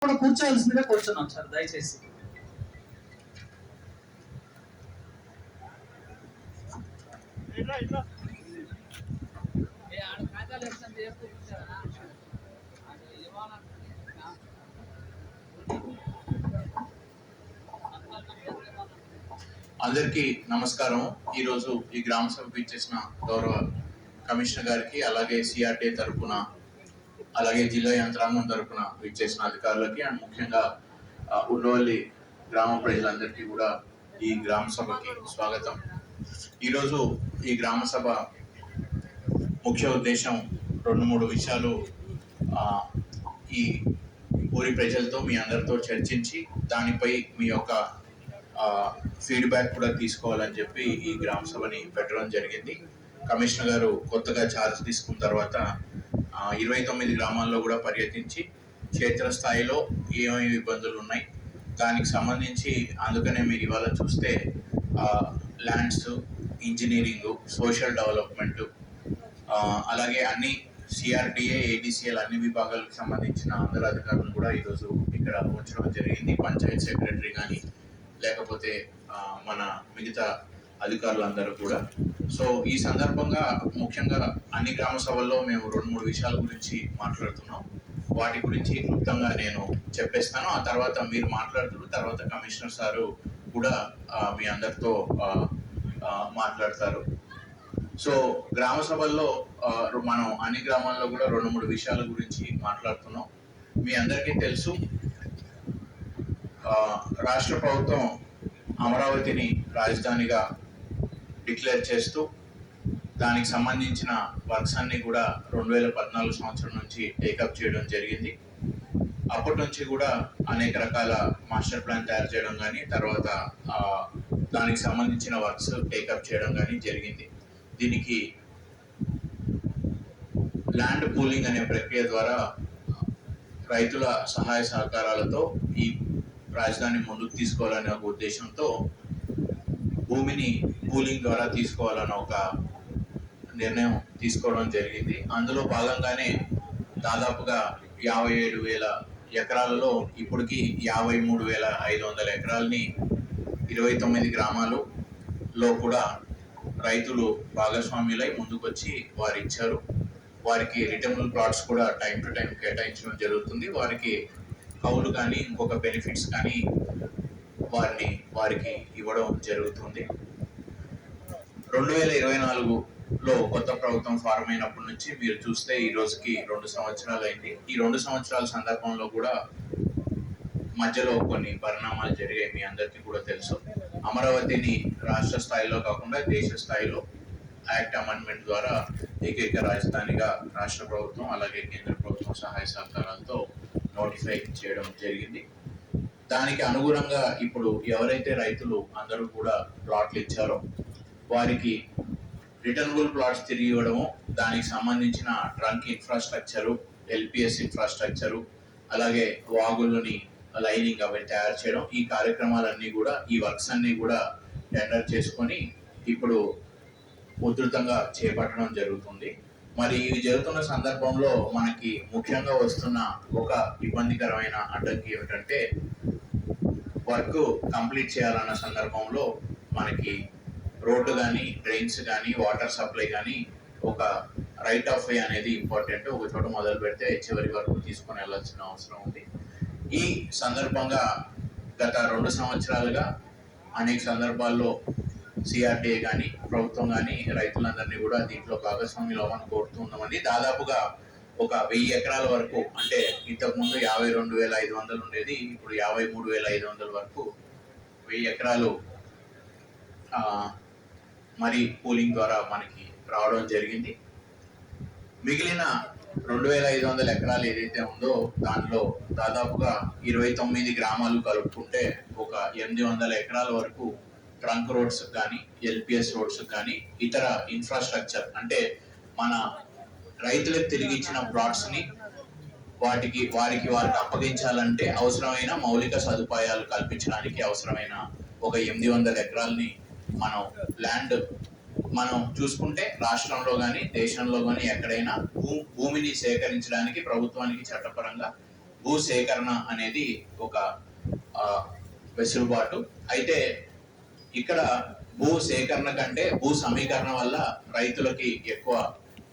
కూడా కూర్చోవలసిందిగా కూర్చున్నాం సార్ దయచేసి. అందరికీ నమస్కారం. ఈరోజు ఈ గ్రామ సభకు ఇచ్చేసిన గౌరవ కమిషనర్ గారికి, అలాగే సిఆర్టీ తరఫున, అలాగే జిల్లా యంత్రాంగం తరఫున ఇచ్చేసిన అధికారులకి అండ్ ముఖ్యంగా ఉండవల్లి గ్రామ ప్రజలందరికీ కూడా ఈ గ్రామ సభకి స్వాగతం. ఈరోజు ఈ గ్రామ సభ ముఖ్య ఉద్దేశం 2-3 విషయాలు ఈ ఊరి ప్రజలతో మీ అందరితో చర్చించి దానిపై మీ యొక్క ఫీడ్బ్యాక్ కూడా తీసుకోవాలని చెప్పి ఈ గ్రామ సభని పెట్టడం జరిగింది. కమిషనర్ గారు కొత్తగా ఛార్జ్ తీసుకున్న తర్వాత 29 గ్రామాల్లో కూడా పర్యటించి క్షేత్రస్థాయిలో ఏమేమి ఇబ్బందులు ఉన్నాయి దానికి సంబంధించి, అందుకనే మీరు ఇవాళ చూస్తే ల్యాండ్స్, ఇంజనీరింగ్, సోషల్ డెవలప్మెంట్, అలాగే అన్ని సిఆర్డిఏ, ఏడీసీఎల్ అన్ని విభాగాలకు సంబంధించిన అందరు అధికారులు కూడా ఈరోజు ఇక్కడ ఉంచడం జరిగింది. పంచాయత్ సెక్రటరీ కానీ లేకపోతే మన మిగతా అధికారులందరూ కూడా. సో ఈ సందర్భంగా ముఖ్యంగా అన్ని గ్రామ సభల్లో మేము 2-3 విషయాల గురించి మాట్లాడుతున్నాం. వాటి గురించి క్లుప్తంగా నేను చెప్పేస్తాను. ఆ తర్వాత మీరు మాట్లాడుతున్నారు, తర్వాత కమిషనర్ సారు కూడా మీ అందరితో మాట్లాడతారు. సో గ్రామ సభల్లో మనం అన్ని గ్రామాల్లో కూడా 2-3 విషయాల గురించి మాట్లాడుతున్నాం. మీ అందరికీ తెలుసు, రాష్ట్ర ప్రభుత్వం అమరావతిని రాజధానిగా డిక్లేర్ చేస్తూ దానికి సంబంధించిన వర్క్స్ అన్ని కూడా 2014 సంవత్సరం నుంచి టేకప్ చేయడం జరిగింది. అప్పటి నుంచి కూడా అనేక రకాల మాస్టర్ ప్లాన్ తయారు చేయడం కానీ, తర్వాత దానికి సంబంధించిన వర్క్స్ టేకప్ చేయడం కానీ జరిగింది. దీనికి ల్యాండ్ పూలింగ్ అనే ప్రక్రియ ద్వారా రైతుల సహాయ సహకారాలతో ఈ రాజధాని ముందుకు తీసుకోవాలనే ఒక ఉద్దేశంతో భూమిని పూలింగ్ ద్వారా తీసుకోవాలన్న ఒక నిర్ణయం తీసుకోవడం జరిగింది. అందులో భాగంగానే దాదాపుగా 57,000 ఎకరాలలో ఇప్పటికి 53,500 ఎకరాలని 29 గ్రామాలలో కూడా రైతులు భాగస్వామ్యులై ముందుకొచ్చి వారు ఇచ్చారు. వారికి రిటర్నబుల్ ప్లాట్స్ కూడా టైం టు టైం కేటాయించడం జరుగుతుంది. వారికి కౌలు కానీ ఇంకొక బెనిఫిట్స్ కానీ వారికి ఇవ్వడం జరుగుతుంది. 2024లో కొత్త ప్రభుత్వం ఫారం అయినప్పటి నుంచి మీరు చూస్తే ఈ రోజుకి 2 సంవత్సరాలు అయింది. ఈ 2 సంవత్సరాల సందర్భంలో కూడా మధ్యలో కొన్ని పరిణామాలు జరిగాయి. మీ అందరికీ కూడా తెలుసు. అమరావతిని రాష్ట్ర స్థాయిలో కాకుండా దేశ స్థాయిలో యాక్ట్ అమెండ్మెంట్ ద్వారా ఏకైక రాజధానిగా రాష్ట్ర ప్రభుత్వం అలాగే కేంద్ర ప్రభుత్వం సహాయ సహకారాలతో నోటిఫై చేయడం జరిగింది. దానికి అనుగుణంగా ఇప్పుడు ఎవరైతే రైతులు అందరూ కూడా ప్లాట్లు ఇచ్చారో వారికి రిటర్నబుల్ ప్లాట్స్ తిరిగి ఇవ్వడము, దానికి సంబంధించిన ట్రంక్ ఇన్ఫ్రాస్ట్రక్చరు, ఎల్పిఎస్ ఇన్ఫ్రాస్ట్రక్చరు, అలాగే వాగులని లైనింగ్ అవి తయారు చేయడం, ఈ కార్యక్రమాలన్నీ కూడా, ఈ వర్క్స్ అన్నీ కూడా టెండర్ చేసుకొని ఇప్పుడు ఉధృతంగా చేపట్టడం జరుగుతుంది. మరి ఇవి జరుగుతున్న సందర్భంలో మనకి ముఖ్యంగా వస్తున్న ఒక ఇబ్బందికరమైన అడ్డంకి ఏమిటంటే, వర్క్ కంప్లీట్ చేయాలన్న సందర్భంలో మనకి రోడ్డు కానీ, డ్రైన్స్ కానీ, వాటర్ సప్లై కానీ ఒక రైట్ ఆఫ్ వే అనేది ఇంపార్టెంట్. ఒక చోట మొదలు పెడితే చివరి వరకు తీసుకొని వెళ్ళాల్సిన అవసరం ఉంది. ఈ సందర్భంగా గత 2 సంవత్సరాలుగా అనేక సందర్భాల్లో సిఆర్డీఏ కానీ ప్రభుత్వం కానీ రైతులందరినీ కూడా దీంట్లో భాగస్వామ్యులు అవ్వని కోరుతున్నామని, దాదాపుగా ఒక 1000 ఎకరాల వరకు, అంటే ఇంతకుముందు 52,500 ఉండేది, ఇప్పుడు 53,500 వరకు 1000 ఎకరాలు మరి పూలింగ్ ద్వారా మనకి రావడం జరిగింది. మిగిలిన 2,500 ఎకరాలు ఏదైతే ఉందో దానిలో దాదాపుగా 29 గ్రామాలు కలుపుకుంటే ఒక 800 ఎకరాల వరకు ట్రంక్ రోడ్స్ కానీ, ఎల్పిఎస్ రోడ్స్ కానీ, ఇతర ఇన్ఫ్రాస్ట్రక్చర్ అంటే మన రైతులకు తిరిగి ఇచ్చిన ప్లాట్స్ ని వారికి అప్పగించాలంటే అవసరమైన మౌలిక సదుపాయాలు కల్పించడానికి అవసరమైన ఒక 800 ఎకరాలని మనం చూసుకుంటే రాష్ట్రంలో కానీ దేశంలో కానీ ఎక్కడైనా భూమిని సేకరించడానికి ప్రభుత్వానికి చట్టపరంగా భూ సేకరణ అనేది ఒక వెసులుబాటు. అయితే ఇక్కడ భూ సేకరణ కంటే భూ సమీకరణ వల్ల రైతులకి ఎక్కువ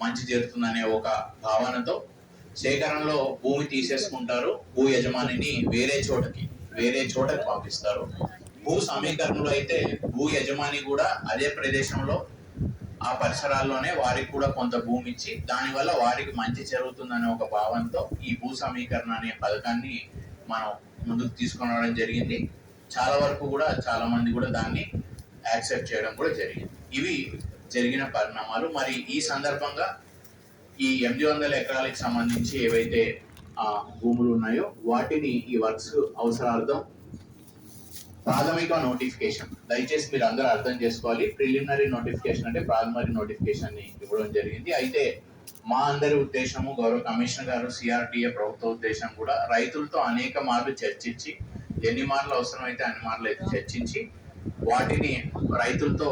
మంచి జరుగుతుందనే ఒక భావనతో సేకరణలో భూమి తీసేసుకుంటారు, భూ యజమానిని వేరే చోటకి పంపిస్తారు. భూ సమీకరణలో అయితే భూ యజమాని కూడా అదే ప్రదేశంలో ఆ పరిసరాల్లోనే వారికి కూడా కొంత భూమి ఇచ్చి దానివల్ల వారికి మంచి జరుగుతుందనే ఒక భావంతో ఈ భూ సమీకరణ అనే పథకాన్ని మనం ముందుకు తీసుకొని రావడం జరిగింది. చాలా వరకు కూడా చాలా మంది కూడా దాన్ని యాక్సెప్ట్ చేయడం కూడా జరిగింది. ఇవి జరిగిన పరిణామాలు. మరి ఈ సందర్భంగా ఈ 800 ఎకరాలకు సంబంధించి ఏవైతే భూములు ఉన్నాయో వాటిని ఈ వర్క్స్ అవసరార్థం ప్రాథమిక నోటిఫికేషన్, దయచేసి మీరు అందరూ అర్థం చేసుకోవాలి. ప్రిలిమినరీ నోటిఫికేషన్ అంటే ప్రాథమిక నోటిఫికేషన్ ని ఇవ్వడం జరిగింది. అయితే మా అందరి ఉద్దేశము, గౌరవ కమిషనర్ గారు, సిఆర్టీఏ ప్రభుత్వ ఉద్దేశం కూడా రైతులతో అనేక మార్లు చర్చించి, ఎన్ని మార్లు అవసరమైతే అన్ని మార్లు అయితే చర్చించి వాటిని రైతులతో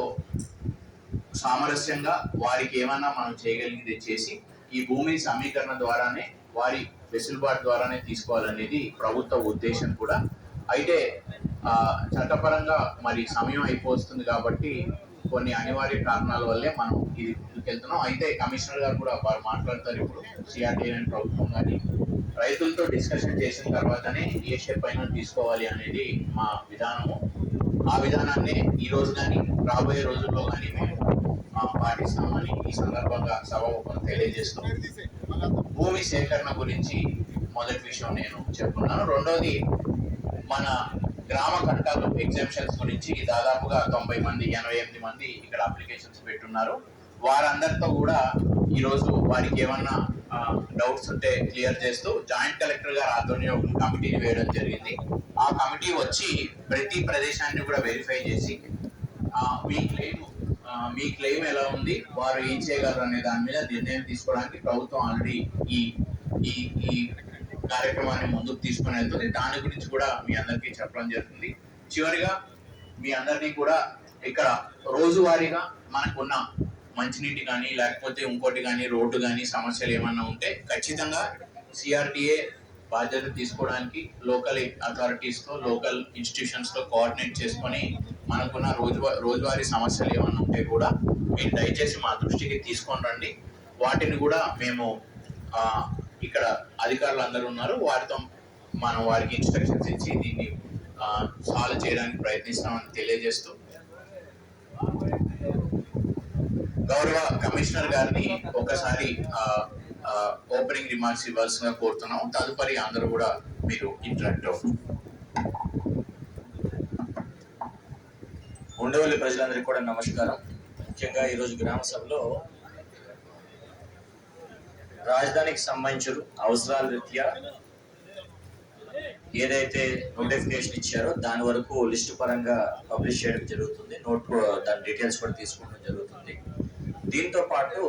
సామరస్యంగా వారికి ఏమన్నా మనం చేయగలిగింది చేసి ఈ భూమి సమీకరణ ద్వారానే వారి వెసులుబాటు ద్వారానే తీసుకోవాలనేది ప్రభుత్వ ఉద్దేశం కూడా. అయితే చట్టపరంగా మరి సమయం అయిపోతుంది కాబట్టి కొన్ని అనివార్య కారణాల వల్లే మనం ఇది వెళ్తున్నాం. అయితే కమిషనర్ గారు కూడా వారు మాట్లాడతారు. ఇప్పుడు సిఆర్టీ ప్రభుత్వం కానీ రైతులతో డిస్కషన్ చేసిన తర్వాతనే ఏ స్టెప్ అయినా తీసుకోవాలి అనేది మా విధానము. ఆ విధానాన్ని ఈ రోజు కానీ రాబోయే రోజుల్లో కానీ మేము పాటిస్తామని ఈ సందర్భంగా సభాముఖం తెలియజేస్తాం. భూమి సేకరణ గురించి మొదటి విషయం నేను చెప్తున్నాను. రెండోది, మన గ్రామ కట్టాలు ఎగ్జామ్షన్స్ గురించి దాదాపుగా 90 మంది 88 మంది ఇక్కడ అప్లికేషన్స్ పెట్టున్నారు. వారందరితో కూడా ఈరోజు వారికి ఏమన్నా డౌట్స్ ఉంటే క్లియర్ చేస్తూ జాయింట్ కలెక్టర్ గారు ఆధ్వర్యంలో ఒక కమిటీని వేయడం జరిగింది. ఆ కమిటీ వచ్చి ప్రతి ప్రదేశాన్ని కూడా వెరిఫై చేసి మీ క్లెయిమ్ ఎలా ఉంది, వారు ఏం చేయగలరు అనే దాని మీద నిర్ణయం తీసుకోవడానికి ప్రభుత్వం ఆల్రెడీ ఈ కార్యక్రమాన్ని ముందుకు తీసుకుని వెళ్తుంది. దాని గురించి కూడా మీ అందరికీ చెప్పడం జరుగుతుంది. చివరిగా మీ అందరినీ కూడా ఇక్కడ రోజువారీగా మనకున్న మంచినీటి కానీ లేకపోతే ఇంకోటి కానీ రోడ్డు కానీ సమస్యలు ఏమన్నా ఉంటే ఖచ్చితంగా సిఆర్టీఏ బాధ్యత తీసుకోవడానికి లోకల్ అథారిటీస్తో లోకల్ ఇన్స్టిట్యూషన్స్తో కోఆర్డినేట్ చేసుకొని మనకున్న రోజువారీ సమస్యలు ఏమన్నా ఉంటే కూడా మీరు దయచేసి మా దృష్టికి తీసుకొని రండి. వాటిని కూడా మేము ఇక్కడ అధికారులు అందరూ ఉన్నారు, వారితో మనం వారికి ఇన్స్ట్రక్షన్స్ ఇచ్చి దీన్ని సాల్వ్ చేయడానికి ప్రయత్నిస్తామని తెలియజేస్తూ గౌరవ కమిషనర్ గారిని ఒకసారి ఓపెనింగ్ రిమార్క్స్ ఇవ్వాల్సిందిగా కోరుతున్నాం. తదుపరి అందరూ కూడా మీరు ఇంటరాక్ట్ అవుతారు. ఉండవల్లి ప్రజలందరికీ కూడా నమస్కారం. ముఖ్యంగా ఈరోజు గ్రామ సభలో రాజధానికి సంబంధించిన అవసరాల రీత్యా ఏదైతే నోటిఫికేషన్ ఇచ్చారో దాని వరకు లిస్టు పరంగా పబ్లిష్ చేయడం జరుగుతుంది. దాని డీటెయిల్స్ కూడా తీసుకోవడం జరుగుతుంది. దీంతో పాటు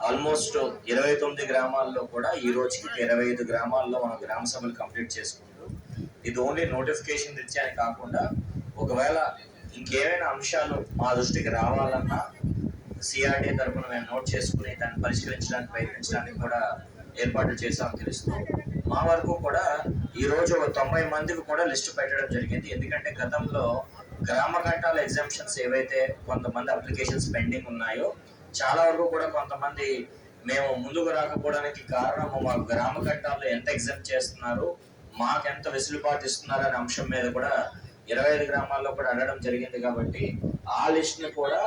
ఆల్మోస్ట్ 29 గ్రామాల్లో కూడా ఈ రోజుకి 25 గ్రామాల్లో మనం గ్రామ సభలు కంప్లీట్ చేసుకుంటూ, ఇది ఓన్లీ నోటిఫికేషన్ రీత్యా కాకుండా ఒకవేళ ఇంకేమైనా అంశాలు మా దృష్టికి రావాలన్నా సిఆర్టీ తరఫున మేము నోట్ చేసుకుని దాన్ని పరిష్కరించడానికి ప్రయత్నించడానికి కూడా ఏర్పాట్లు చేశామని తెలుస్తుంది. మా వరకు కూడా ఈరోజు 90 మందికి కూడా లిస్టు పెట్టడం జరిగింది. ఎందుకంటే గతంలో గ్రామ కట్టాల ఎగ్జామ్షన్స్ ఏవైతే కొంతమంది అప్లికేషన్స్ పెండింగ్ ఉన్నాయో చాలా వరకు కూడా కొంతమంది మేము ముందుకు రాకపోవడానికి కారణం మా గ్రామ కట్టాల్లో ఎంత ఎగ్జామ్ చేస్తున్నారు, మాకెంత వెసులుబాటు ఇస్తున్నారు అనే అంశం మీద కూడా 25 గ్రామాల్లో కూడా అడగడం జరిగింది. కాబట్టి ఆ లిస్ట్ ని కూడా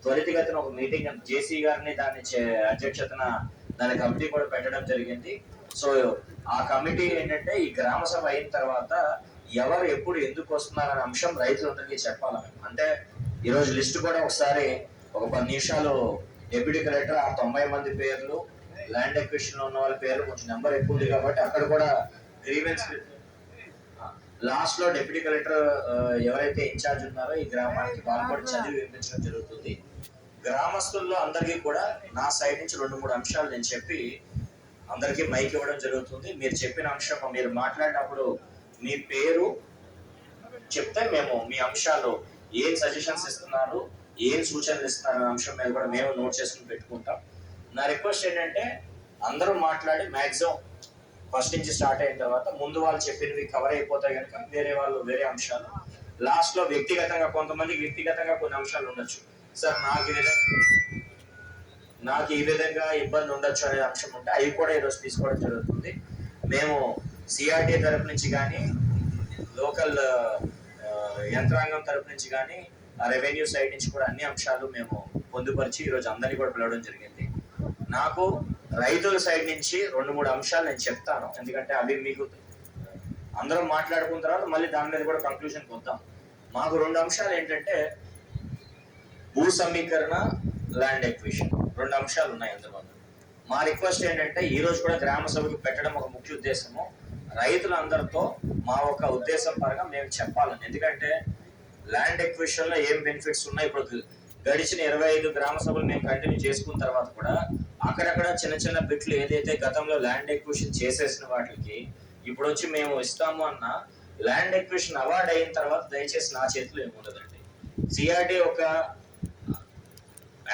త్వరితగతిన ఒక మీటింగ్ జేసీ గారిని దాని అధ్యక్షతన దాని కమిటీ కూడా పెట్టడం జరిగింది. సో ఆ కమిటీ ఏంటంటే ఈ గ్రామ సభ అయిన తర్వాత ఎవరు ఎప్పుడు ఎందుకు వస్తున్నారనే అంశం రైతులందరికీ చెప్పాలి. అంటే ఈరోజు లిస్ట్ కూడా ఒకసారి ఒక 10 నిమిషాలు డిప్యూటీ కలెక్టర్ ఆ 90 మంది పేర్లు, ల్యాండ్ ఎక్విజిషన్ లో ఉన్న వాళ్ళ పేర్లు కొంచెం నెంబర్ ఎక్కువ ఉంది కాబట్టి అక్కడ కూడా గ్రీవెన్స్ లాస్ట్ లో డిప్యూటీ కలెక్టర్ ఎవరైతే ఇన్ఛార్జ్ ఉన్నారో ఈ గ్రామానికి వాళ్ళు కూడా చదివి వినిపించడం జరుగుతుంది. గ్రామస్తుల్లో అందరికీ కూడా నా సైడ్ నుంచి 2-3 అంశాలు నేను చెప్పి అందరికీ మైక్ ఇవ్వడం జరుగుతుంది. మీరు చెప్పిన అంశం, మీరు మాట్లాడినప్పుడు మీ పేరు చెప్తే మేము మీ అంశాలు ఏం సజెషన్స్ ఇస్తున్నారు, ఏం సూచనలు ఇస్తున్నారు అనే అంశం మీద కూడా మేము నోట్ చేసుకుని పెట్టుకుంటాం. నా రిక్వెస్ట్ ఏంటంటే అందరూ మాట్లాడి మ్యాక్సిమం ఫస్ట్ నుంచి స్టార్ట్ అయిన తర్వాత ముందు వాళ్ళు చెప్పినవి కవర్ అయిపోతాయి కనుక వేరే అంశాలు లాస్ట్ లో వ్యక్తిగతంగా కొంతమందికి వ్యక్తిగతంగా కొన్ని అంశాలు ఉండొచ్చు. సార్ నాకు ఈ విధంగా ఇబ్బంది ఉండొచ్చు అనే అంశం ఉంటే అవి కూడా ఈరోజు తీసుకోవడం జరుగుతుంది. మేము సిఆర్టీ తరపు నుంచి కానీ లోకల్ యంత్రాంగం తరపు నుంచి కానీ రెవెన్యూ సైడ్ నుంచి కూడా అన్ని అంశాలు మేము పొందుపరిచి ఈరోజు అందరినీ కూడా పిలవడం జరిగింది. నాకు రైతుల సైడ్ నుంచి 2-3 అంశాలు నేను చెప్తాను, ఎందుకంటే అవి మీకు అందరం మాట్లాడుకున్న తర్వాత మళ్ళీ దాని మీద కూడా కంక్లూషన్కి వద్దాం. మాకు 2 అంశాలు ఏంటంటే భూ సమీకరణ, ల్యాండ్ ఎక్విజిషన్, 2 అంశాలు ఉన్నాయి అందులో. మా రిక్వెస్ట్ ఏంటంటే ఈ రోజు కూడా గ్రామ సభకు పెట్టడం ఒక ముఖ్య ఉద్దేశము రైతులందరితో మా ఒక ఉద్దేశం పరంగా మేము చెప్పాలని. ఎందుకంటే ల్యాండ్ ఎక్విజిషన్ లో ఏం బెనిఫిట్స్ ఉన్నాయి, ఇప్పుడు గడిచిన 25 గ్రామ సభలు మేము కంటిన్యూ చేసుకున్న తర్వాత కూడా అక్కడక్కడ చిన్న బిట్లు ఏదైతే గతంలో ల్యాండ్ ఎక్విజిషన్ చేసేసిన వాటికి ఇప్పుడు వచ్చి మేము ఇస్తాము అన్న ల్యాండ్ ఎక్విజిషన్ అవార్డ్ అయిన తర్వాత దయచేసి నా చేతిలో ఏముండదండి. సిఆర్డి ఒక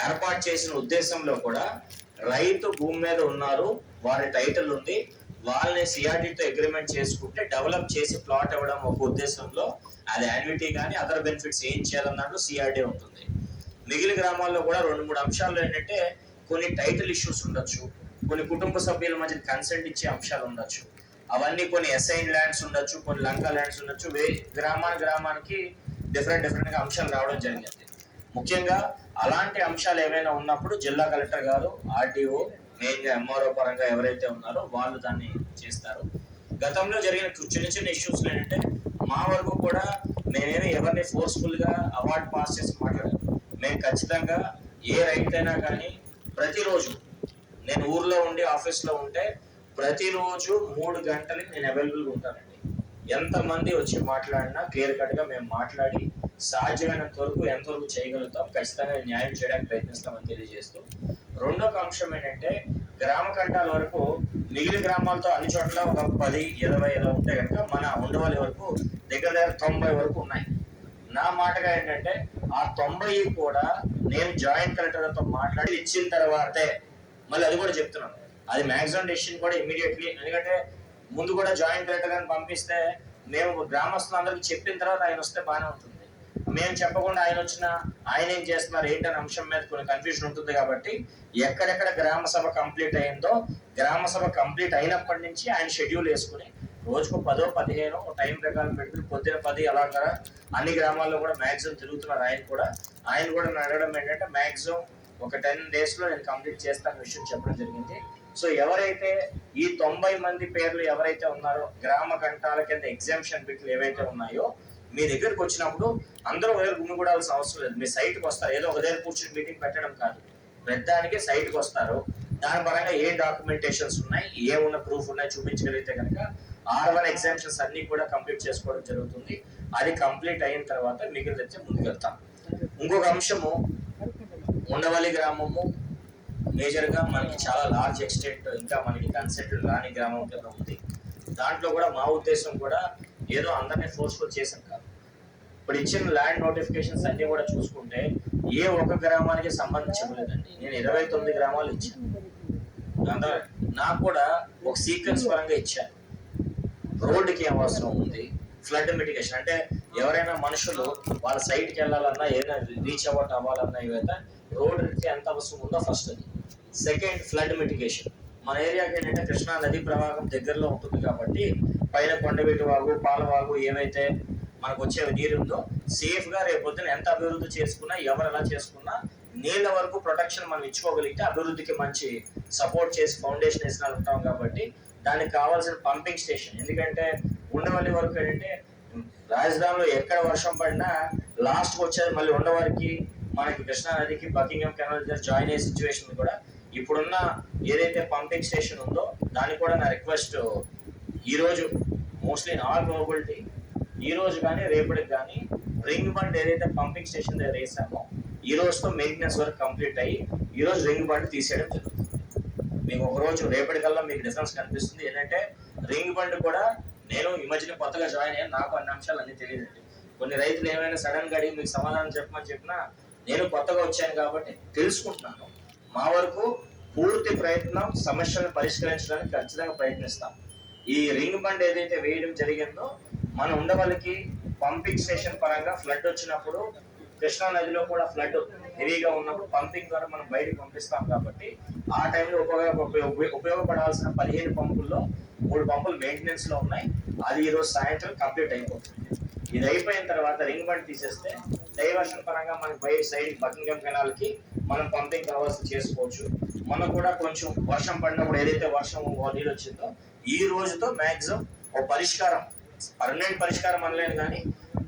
ఏర్పాటు చేసిన ఉద్దేశంలో కూడా రైతు భూమి మీద ఉన్నారు, వారి టైటిల్ ఉంది, వాళ్ళని సిఆర్డీతో అగ్రిమెంట్ చేసుకుంటే డెవలప్ చేసి ప్లాట్ ఇవ్వడం ఒక ఉద్దేశంలో అది యాన్యుటీ కానీ అదర్ బెనిఫిట్స్ ఏం చేయాలన్న దాంట్లో సిఆర్డీ ఉంటుంది. మిగిలిన గ్రామాల్లో కూడా 2-3 అంశాలు ఏంటంటే కొన్ని టైటిల్ ఇష్యూస్ ఉండొచ్చు, కొన్ని కుటుంబ సభ్యుల మధ్య కన్సెంట్ ఇచ్చే అంశాలు ఉండొచ్చు, అవన్నీ కొన్ని అసైన్ ల్యాండ్స్ ఉండొచ్చు, కొన్ని లంకా ల్యాండ్స్ ఉండొచ్చు. గ్రామానికి డిఫరెంట్ గా అంశాలు రావడం జరిగింది. ముఖ్యంగా అలాంటి అంశాలు ఏమైనా ఉన్నప్పుడు జిల్లా కలెక్టర్ గారు, ఆర్డీఓ, మెయిన్గా ఎంఆర్ఓ పరంగా ఎవరైతే ఉన్నారో వాళ్ళు దాన్ని చేస్తారు. గతంలో జరిగిన చిన్న ఇష్యూస్ ఏంటంటే మా వరకు కూడా మేమేమి ఎవరిని ఫోర్స్ఫుల్ గా అవార్డు పాస్ చేసి మాట్లాడాము. మేము ఖచ్చితంగా ఏ రైతు అయినా కానీ ప్రతిరోజు నేను ఊర్లో ఉండి ఆఫీస్లో ఉంటే ప్రతిరోజు 3 గంటలకి నేను అవైలబుల్గా ఉంటానండి. ఎంతమంది వచ్చి మాట్లాడినా క్లియర్ కట్ గా మేము మాట్లాడి సాధ్యమైనంత వరకు ఎంతవరకు చేయగలుగుతాం ఖచ్చితంగా న్యాయం చేయడానికి ప్రయత్నిస్తామని తెలియజేస్తూ, రెండో అంశం ఏంటంటే గ్రామ కంటాల వరకు మిగిలిన గ్రామాలతో అన్ని చోట్ల ఒక 10-20 ఇలా ఉంటే కనుక మన ఉండవల్లి వరకు దగ్గర 90 వరకు ఉన్నాయి. నా మాటగా ఏంటంటే ఆ 90 కూడా నేను జాయింట్ కలెక్టర్తో మాట్లాడి ఇచ్చిన తర్వాతే మళ్ళీ అది కూడా చెప్తున్నాను, అది మ్యాక్సిమం డెసిషన్ కూడా ఇమీడియట్లీ, ఎందుకంటే ముందు కూడా జాయింట్ కలెక్టర్ గారిని పంపిస్తే మేము గ్రామస్తులందరికీ చెప్పిన తర్వాత ఆయన వస్తే బాగానే ఉంటుంది. మేము చెప్పకుండా ఆయన వచ్చినా ఆయన ఏం చేస్తున్నారు ఏంటనే అంశం మీద కొన్ని కన్ఫ్యూజన్ ఉంటుంది. కాబట్టి ఎక్కడెక్కడ గ్రామ సభ కంప్లీట్ అయిందో గ్రామ సభ కంప్లీట్ అయినప్పటి నుంచి ఆయన షెడ్యూల్ వేసుకుని రోజుకు 10-15 టైం ప్రకారం పెట్టుకుని పొద్దున 10 అలాగా అన్ని గ్రామాల్లో కూడా మ్యాక్సిమం తిరుగుతున్నారు. ఆయన కూడా అడగడం ఏంటంటే మ్యాక్సిమం ఒక 10 days లో నేను కంప్లీట్ చేస్తాను విషయం చెప్పడం జరిగింది. సో ఎవరైతే ఈ 90 మంది పేర్లు ఎవరైతే ఉన్నారో గ్రామ కంటాల కింద ఎగ్జామ్షన్ బిట్లు ఏవైతే ఉన్నాయో మీ దగ్గరకు వచ్చినప్పుడు అందరూ ఒకవేళ గుమిగూడాల్సిన అవసరం లేదు. మీ సైట్కి వస్తారు, ఏదో ఒక దగ్గర కూర్చొని మీటింగ్ పెట్టడం కాదు, పెద్దానికి సైట్కి వస్తారు. దాని పరంగా ఏ డాక్యుమెంటేషన్స్ ఉన్నాయి, ఏమున్న ప్రూఫ్ ఉన్నాయి చూపించగలిగితే కనుక R1 ఎగ్జామ్షన్స్ అన్ని కూడా కంప్లీట్ చేసుకోవడం జరుగుతుంది. అది కంప్లీట్ అయిన తర్వాత మిగిలితే ముందుకెళ్తాం. ఇంకొక అంశము ఉండవల్లి గ్రామము మేజర్ గా మనకి చాలా లార్జ్ ఎక్స్టెంట్ ఇంకా మనకి కన్సెంట్ రాని గ్రామం కింద ఉంది. దాంట్లో కూడా మా ఉద్దేశం కూడా ఏదో అందరినీ ఫోర్స్ఫుల్ చేసాం కాదు. ఇప్పుడు ఇచ్చిన ల్యాండ్ నోటిఫికేషన్స్ అన్ని కూడా చూసుకుంటే ఏ ఒక్క గ్రామానికి సంబంధించలేదండి. నేను 29 గ్రామాలు ఇచ్చాను. నాకు కూడా ఒక సీక్వెన్స్ పరంగా ఇచ్చాను. రోడ్డుకి ఏం అవసరం ఉంది, ఫ్లడ్ మిటిగేషన్ అంటే ఎవరైనా మనుషులు వాళ్ళ సైట్కి వెళ్ళాలన్నా ఏదైనా రీచ్ అవ్వాలన్నా ఏదైతే రోడ్డుకి ఎంత అవసరం ఉందో ఫస్ట్ అది. Second flood mitigation. మన ఏరియాకి ఏంటంటే కృష్ణా నది ప్రవాహం దగ్గరలో ఉంటుంది కాబట్టి పైన కొండవీటి వాగు, పాలవాగు ఏవైతే మనకు వచ్చే నీరు ఉందో సేఫ్ గా రేపొద్దున ఎంత అభివృద్ధి చేసుకున్నా ఎవరు ఎలా చేసుకున్నా నీళ్ళ వరకు ప్రొటెక్షన్ మనం ఇచ్చుకోగలిగితే అభివృద్ధికి మంచి సపోర్ట్ చేసి ఫౌండేషన్ వేసిన ఉంటాం. కాబట్టి దానికి కావాల్సిన పంపింగ్ స్టేషన్, ఎందుకంటే ఉండవల్లి వరకు ఏంటంటే రాజధానిలో ఎక్కడ వర్షం పడినా లాస్ట్ వచ్చేది మళ్ళీ ఉండవల్లికి మనకి కృష్ణా నదికి బకింగ్హామ్ కెనాల్ దగ్గర జాయిన్ అయ్యే సిచ్యువేషన్ కూడా ఇప్పుడున్న ఏదైతే పంపింగ్ స్టేషన్ ఉందో దానికి కూడా నా రిక్వెస్ట్ ఈ రోజు మోస్ట్లీ ఆల్ ప్రాబబిలిటీ ఈ రోజు కానీ రేపటికి కానీ రింగ్ బండ్ ఏదైతే పంపింగ్ స్టేషన్ దగ్గర వేసామో ఈ రోజుతో మెయింటెనెన్స్ వర్క్ కంప్లీట్ అయ్యి ఈ రోజు రింగ్ బండ్ తీసేయడం జరుగుతుంది. మీకు ఒక రోజు రేపటికల్లా మీకు డిఫరెన్స్ కనిపిస్తుంది. ఏంటంటే రింగ్ బండ్ కూడా నేను ఈ మధ్యన కొత్తగా జాయిన్ అయ్యాను, నాకు అన్ని అంశాలు అన్ని తెలియదండి. కొన్ని రైతులు ఏమైనా సడన్ గా అడిగి మీకు సమాధానం చెప్పమని చెప్పినా నేను కొత్తగా వచ్చాను కాబట్టి తెలుసుకుంటున్నాను. మా వరకు పూర్తి ప్రయత్నం సమస్యలను పరిష్కరించడానికి ఖచ్చితంగా ప్రయత్నిస్తాం. ఈ రింగ్ బండ్ ఏదైతే వేయడం జరిగిందో మన ఉండవల్లికి పంపింగ్ స్టేషన్ పరంగా ఫ్లడ్ వచ్చినప్పుడు కృష్ణా నదిలో కూడా ఫ్లడ్ హెవీగా ఉన్నప్పుడు పంపింగ్ ద్వారా మనం బయటకు పంపిస్తాం కాబట్టి ఆ టైంలో ఉపయోగపడాల్సిన 15 పంపుల్లో 3 పంపులు మెయింటెనెన్స్ లో ఉన్నాయి. అది ఈ రోజు సాయంత్రం కంప్లీట్ అయిపోతుంది. ఇది అయిపోయిన తర్వాత రింగ్ బండ్ తీసేస్తే డైవర్షన్ పరంగా మనకి బై సైడ్ బకింగ్హామ్ కెనాల్ కి మనం పంపింగ్ కావాల్సి చేసుకోవచ్చు. మనకు కూడా కొంచెం వర్షం పడినప్పుడు ఏదైతే వర్షం నీళ్ళు వచ్చిందో ఈ రోజుతో మాక్సిమం ఓ పరిష్కారం, పర్మనెంట్ పరిష్కారం అనలేను కానీ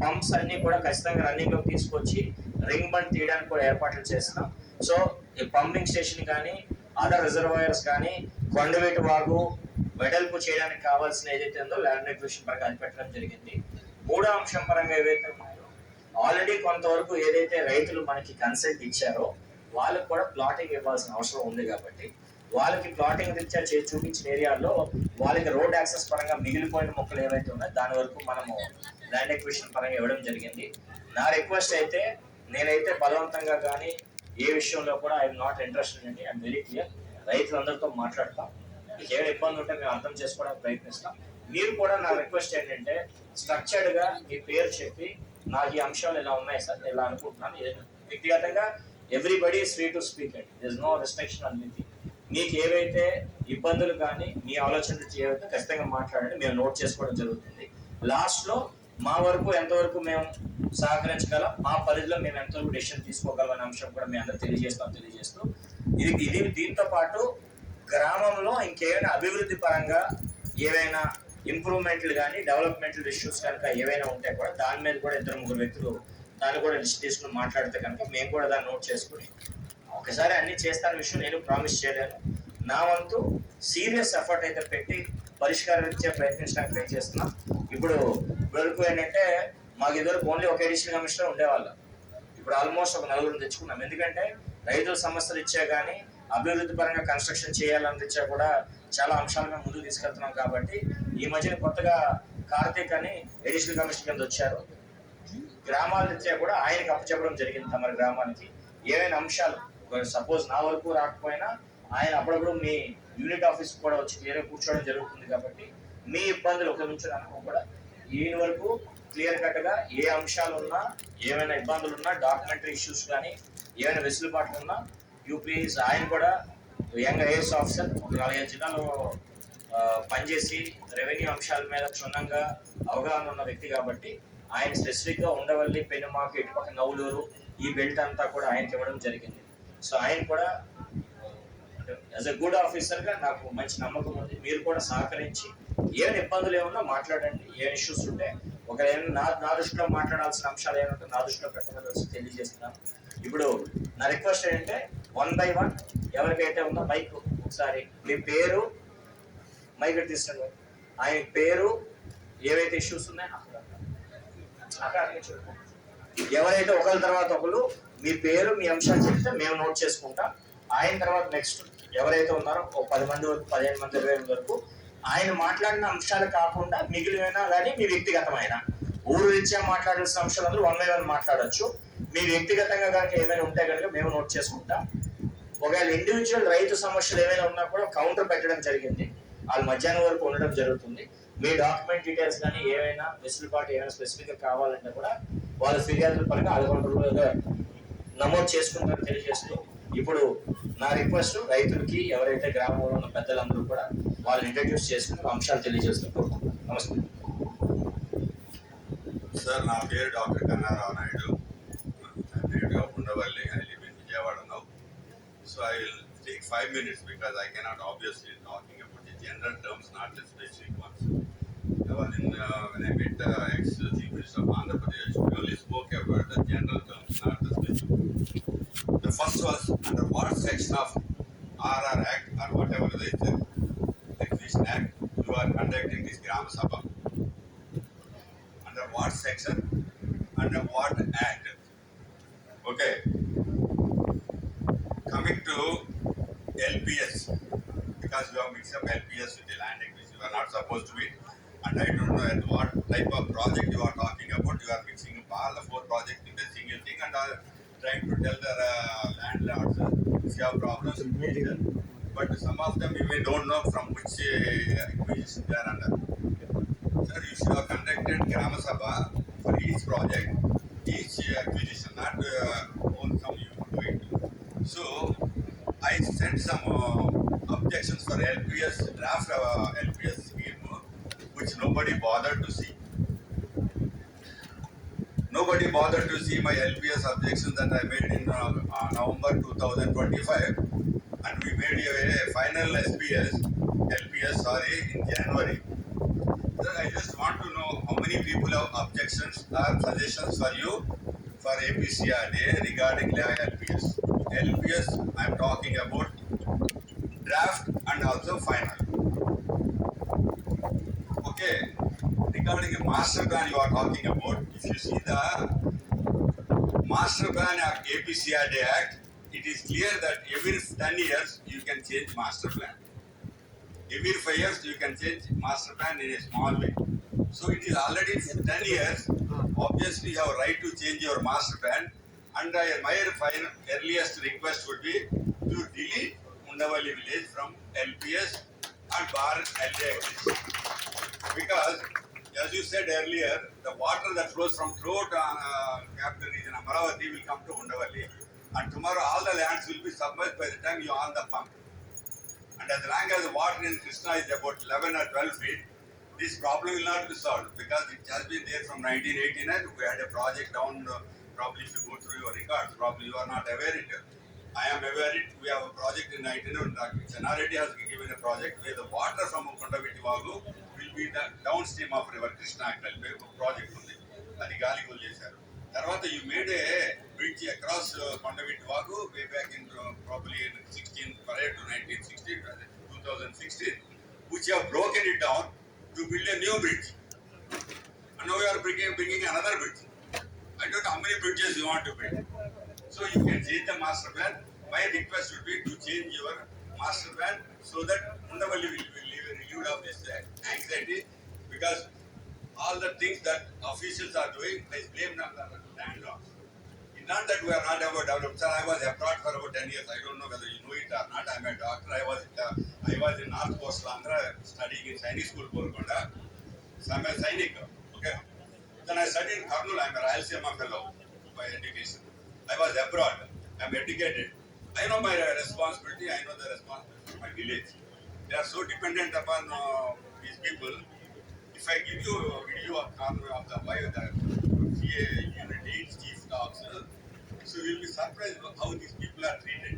పంప్స్ అన్ని కూడా ఖచ్చితంగా రన్నింగ్ లోకి తీసుకొచ్చి రింగ్ బండ్ తీయడానికి కూడా ఏర్పాట్లు చేస్తున్నాం. సో ఈ పంపింగ్ స్టేషన్ కానీ అదర్ రిజర్వాయర్స్ కానీ కొండవేటి వాగు వెడల్పు చేయడానికి కావాల్సిన ఏదైతే ఉందో ల్యాండ్ ఎక్విజిషన్ పరంగా అది పెట్టడం జరిగింది. మూడో అంశం పరంగా ఏవైతే ఉన్నాయో ఆల్రెడీ కొంతవరకు ఏదైతే రైతులు మనకి కన్సెంట్ ఇచ్చారో వాళ్ళకి కూడా ప్లాటింగ్ ఇవ్వాల్సిన అవసరం ఉంది కాబట్టి వాళ్ళకి ప్లాటింగ్ రీత్యా చూపించిన ఏరియాలో వాళ్ళకి రోడ్ యాక్సెస్ పరంగా మిగిలిపోయిన మొక్కలు ఏవైతే ఉన్నాయో దాని వరకు మనము ల్యాండ్ ఎక్విజిషన్ పరంగా ఇవ్వడం జరిగింది. నా రిక్వెస్ట్ అయితే నేనైతే బలవంతంగా కానీ ఏ విషయంలో కూడా ఐఎమ్ నాట్ ఇంట్రెస్టెడ్ అండి. I'm very clear. రైతులందరితో మాట్లాడతాం, మీకు ఏమైనా ఇబ్బంది ఉంటే మేము అర్థం చేసుకోవడానికి ప్రయత్నిస్తాం. మీరు కూడా నా రిక్వెస్ట్ ఏంటంటే స్ట్రక్చర్డ్ గా మీ పేరు చెప్పి నాకు ఈ అంశాలు ఇలా ఉన్నాయి సార్, నేను ఇలా అనుకుంటున్నాను. వ్యక్తిగతంగా everybody is free to speak and this no restriction on anything. మీకు ఏవైతే ఇబ్బందులు కానీ మీ ఆలోచనలు చేయవైతే ఖచ్చితంగా మాట్లాడండి, మేము నోట్ చేసుకోవడం జరుగుతుంది. లాస్ట్ లో మా వరకు ఎంతవరకు మేము సహకరించగలం, మా పరిధిలో మేము ఎంతవరకు డెసిషన్ తీసుకోగలం అనే అంశం కూడా మేము అందరూ తెలియజేస్తూ ఇది దీంతో పాటు గ్రామంలో ఇంకేమైనా అభివృద్ధి పరంగా ఏవైనా ఇంప్రూవ్మెంట్లు కానీ డెవలప్మెంటల్ ఇష్యూస్ కనుక ఏవైనా ఉంటే కూడా దాని మీద కూడా 2-3 వ్యక్తులు దాన్ని కూడా లిస్ట్ తీసుకుని మాట్లాడితే కనుక మేము కూడా దాన్ని నోట్ చేసుకుని ఒకసారి అన్ని చేస్తాన విషయం నేను ప్రామిస్ చేయలేను. నా వంతు సీరియస్ ఎఫర్ట్ అయితే పెట్టి పరిష్కారం ఇచ్చే ప్రయత్నించడానికి ట్రై చేస్తున్నాం. ఇప్పుడు వరకు ఏంటంటే మాకు ఇదివరకు ఓన్లీ ఒక అడిషనల్ కమిషనర్ ఉండేవాళ్ళం. ఇప్పుడు ఆల్మోస్ట్ ఒక 4 తెచ్చుకున్నాం. ఎందుకంటే రైతుల సమస్యలు ఇచ్చా కానీ అభివృద్ధి పరంగా కన్స్ట్రక్షన్ చేయాలని ఇచ్చా కూడా చాలా అంశాలు మేము ముందుకు తీసుకెళ్తున్నాం. కాబట్టి ఈ మధ్యన కొత్తగా కార్తీక్ అని అడిషనల్ కమిషనర్ కింద వచ్చారు. గ్రామాల రీత్యా కూడా ఆయనకి అప్పచెప్పడం జరిగింది. తమ గ్రామానికి ఏమైనా అంశాలు సపోజ్ నా వరకు రాకపోయినా ఆయన అప్పుడప్పుడు మీ యూనిట్ ఆఫీస్ కూడా వచ్చి క్లియర్గా కూర్చోవడం జరుగుతుంది. కాబట్టి మీ ఇబ్బందులు ఒక నుంచి అనుకో కూడా ఈయన వరకు క్లియర్ కట్ గా ఏ అంశాలు ఉన్నా ఏమైనా ఇబ్బందులు ఉన్నా డాక్యుమెంటరీ ఇష్యూస్ కానీ ఏమైనా వెసులుబాట్లు ఉన్నా యూపీఎస్ ఆయన కూడా యంగ్ ఐఏఎస్ ఆఫీసర్ 4-5 జిల్లాలో పనిచేసి రెవెన్యూ అంశాల మీద క్షుణ్ణంగా అవగాహన ఉన్న వ్యక్తి కాబట్టి ఆయన స్పెసిఫిక్ గా ఉండవల్లి, పెనుమాక, ఇటుపక్క నవలూరు ఈ బెల్ట్ అంతా కూడా ఆయనకి ఇవ్వడం జరిగింది. సో ఆయన కూడా యాజ్ ఎ గుడ్ ఆఫీసర్ గా నాకు మంచి నమ్మకం ఉంది. మీరు కూడా సహకరించి ఏమైనా ఇబ్బందులు ఏమన్నా మాట్లాడండి, ఏ ఇష్యూస్ ఉంటే ఒకవేళ నా దృష్టిలో మాట్లాడాల్సిన అంశాలు ఏమంటే నా దృష్టిలో పెట్టాల్సి తెలియజేస్తున్నాను. ఇప్పుడు నా రిక్వెస్ట్ ఏంటంటే 1 by 1 ఎవరికైతే ఉందో మైక్ ఒకసారి మీ పేరు మైక్ తీసుకోండి, ఆయన పేరు ఏవైతే ఇష్యూస్ ఉన్నాయో ఎవరైతే ఒకరి తర్వాత ఒకరు మీ పేరు మీ అంశాలు చెప్తే మేము నోట్ చేసుకుంటాం. ఆయన తర్వాత నెక్స్ట్ ఎవరైతే ఉన్నారో 10 మంది వరకు 15 మంది 20 మంది వరకు ఆయన మాట్లాడిన అంశాలు కాకుండా మిగిలిన కానీ మీ వ్యక్తిగతమైన ఊరు రీత్యా మాట్లాడాల్సిన అంశాలు అందరూ 1 by 1 మాట్లాడచ్చు. మీ వ్యక్తిగతంగా కనుక ఏమైనా ఉంటే కనుక మేము నోట్ చేసుకుంటాం. ఒకవేళ ఇండివిజువల్ రైతు సమస్యలు ఏమైనా ఉన్నా కూడా కౌంటర్ పెట్టడం జరిగింది. వాళ్ళు మధ్యాహ్నం వరకు ఉండడం జరుగుతుంది. మీ డాక్యుమెంట్ డీటెయిల్స్ కానీ ఏమైనా వెసులుబాటు ఏమైనా స్పెసిఫిక్ గా కావాలంటే కూడా వాళ్ళ ఫిర్యాదుల పరంగా 11 నమోదు చేసుకుంటారని తెలియజేస్తూ ఇప్పుడు నా రిక్వెస్ట్ రైతులకి ఎవరైతే గ్రామంలో ఉన్న పెద్దలందరూ కూడా వాళ్ళని ఇంట్రడ్యూస్ చేసుకుని అంశాలు తెలియజేస్తూ నమస్తే సార్. నా పేరు doctor Kannarao Naidu. Native of Undavalli. I live in Vijayawada now. So I will take 5 minutes because I cannot obviously talking about the general terms, not the specific ones. When I met ex-Chief Minister of Andhra Pradesh, we only spoke about the general terms, not the specific. The first was under what section of RR Act or whatever they say, Exhibition Act, you are conducting this Gram Sabha. Under what section? Under what act? Okay. Coming to LPS, because you have mixed up LPS with the land which you are not supposed to be, and I don't know at what type of project you are talking about. You are mixing up all the 4 projects in a single thing and are trying to tell the landlords if you have problems. but some of them even don't know from which acquisition they are under. Sir, you should have conducted Grama Sabha for each project, each acquisition, not on some you are doing. So, I sent some objections for LPS, draft LPS scheme, which nobody bothered to see. Nobody bothered to see my LPS objections that I made in November 2025, and we made a final LPS in January. Sir, I just want to know how many people have objections or suggestions for you for APCRDA regarding LPS. LPS, I am talking about draft and also final. Okay, regarding a master plan you are talking about, if you see the master plan of APCRDA Act, it is clear that every 10 years you can change master plan. Every 5 years you can change master plan in a small way. So it is already 10 years. Obviously, you have a right to change your master plan. And my earliest request would be to delete Undavalli village from LPS and bar LJ. Because, as you said earlier, the water that flows from throughout capital region Amaravati will come to Undavalli. And tomorrow all the lands will be submerged by the time you on the pump. And as long as the water in Krishna is about 11 or 12 feet, this problem will not be solved because it has been there from 1989. We had a project down, probably if you go through your records, probably you are not aware it. I am aware it. We have a project in 1989. Chennareddy has given a project where the water from Kondaviti Vagu will be the downstream of river Krishna. Project ఉంది అది గాలి కొల్లేశారు. తర్వాత you made a bridge across Kondaviti Vagu way back in probably in 16 prior to 2016, which you have broken it down to build a new bridge. And now you are bringing another bridge. I don't know how many bridges you want to build. So you can change the master plan. My request would be to change your master plan so that Undavalli will be relieved of this anxiety, because all the things that officials are doing, they blame on the landlords. It's not that we are not about development. Sir, I was abroad for about 10 years. I don't know whether you know it or not. I'm a doctor. I was in North Coastal Andhra studying in Sainik School, Golconda. So I'm a Sainik. Okay. Then I studied in Kurnool. I'm a Rayalaseema fellow by education. I was abroad. I'm educated. I know my responsibility. I know the responsibility of my village. They are so dependent upon these people. If I give you a video of the why the CA unit 8 chief talks, so you'll be surprised how these people are treated.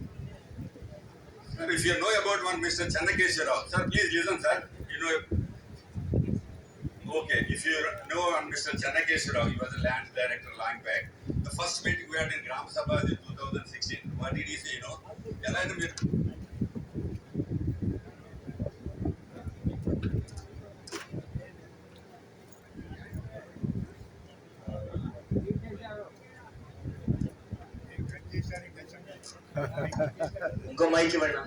Sir, if you know about one Mr. Channakeshwar Rao, sir, please listen, sir. You know, okay, if you know one Mr. Channakeshwar Rao, he was a land director long back. The first meeting we had in Gram Sabha in 2016. What did he say? You know, ఇంకో mic ఇవ్వండి.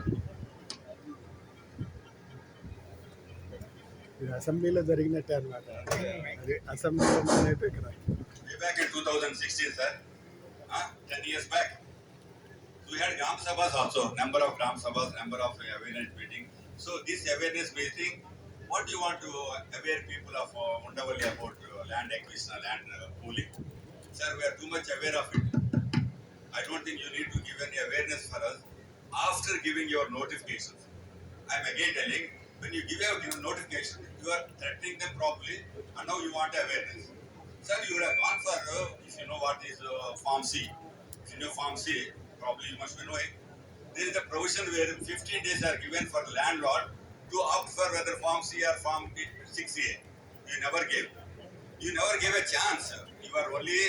ఇది అసెంబ్లీలో జరిగినట్టే అన్నమాట. అది అసెంబ్లీలో అయితే ఇక్కడ way back in 2016, sir, 10 years back, we had Gram Sabhas also, number of Gram Sabhas, number of awareness meeting. So this awareness meeting, what do you want to aware people of Undavalli about land acquisition, land pooling? Sir, we are too much aware of it. I don't think you need to give any awareness for us after giving your notifications. I am again telling, when you give a notification, you are threatening them properly, and now you want awareness. Sir, you would have gone for, if you know what is Form C. If you know Form C, probably you must be knowing. There is a provision where 15 days are given for the landlord to opt for whether Form C or Form 6A. You never gave. You never gave a chance. You are only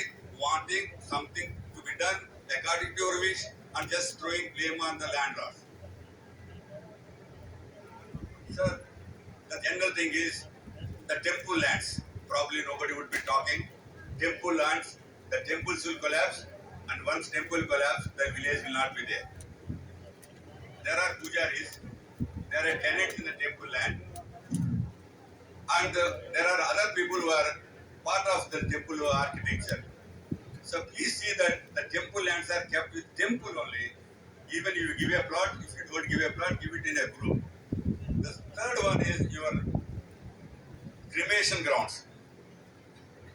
wanting something to be done according to your wish and just throwing blame on the landlord. Sir, the general thing is the temple lands. Probably nobody would be talking. Temple lands, the temples will collapse, and once temple collapse, the village will not be there. There are pujaris, there are tenants in the temple land, and there are other people who are part of the temple architecture. So please see that the temple lands are kept with temple only. Even if you give a plot, if you don't give a plot, give it in a group. The third one is your cremation grounds.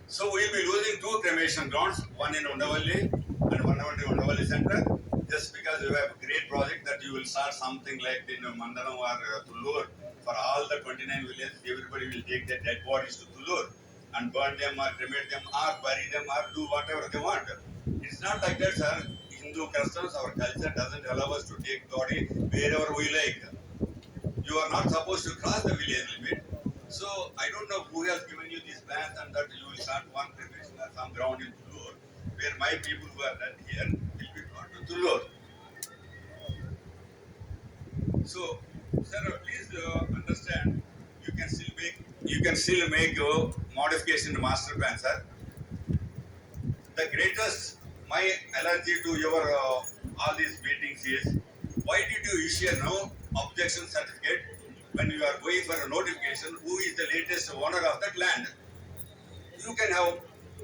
So we'll be losing 2 cremation grounds, one in Undavalli and one in Undavalli Center, just because you have a great project that you will start something like in Mandalam or Tullur. For all the 29 villages, everybody will take their dead bodies to Tullur and burn them or cremate them or bury them or do whatever they want. It's not like that, sir. Hindu customs, our culture doesn't allow us to take body wherever we like. You are not supposed to cross the village limit. So I don't know who has given you these plans and that you will start one cremation or some ground in Tullur, where my people who are done here will be brought to Tullur. So, sir, please understand, you can still make your modification to master plan, sir. The greatest my allergy to your all these meetings is, why did you issue no objection certificate when you are going for a notification? Who is the latest owner of that land? You can have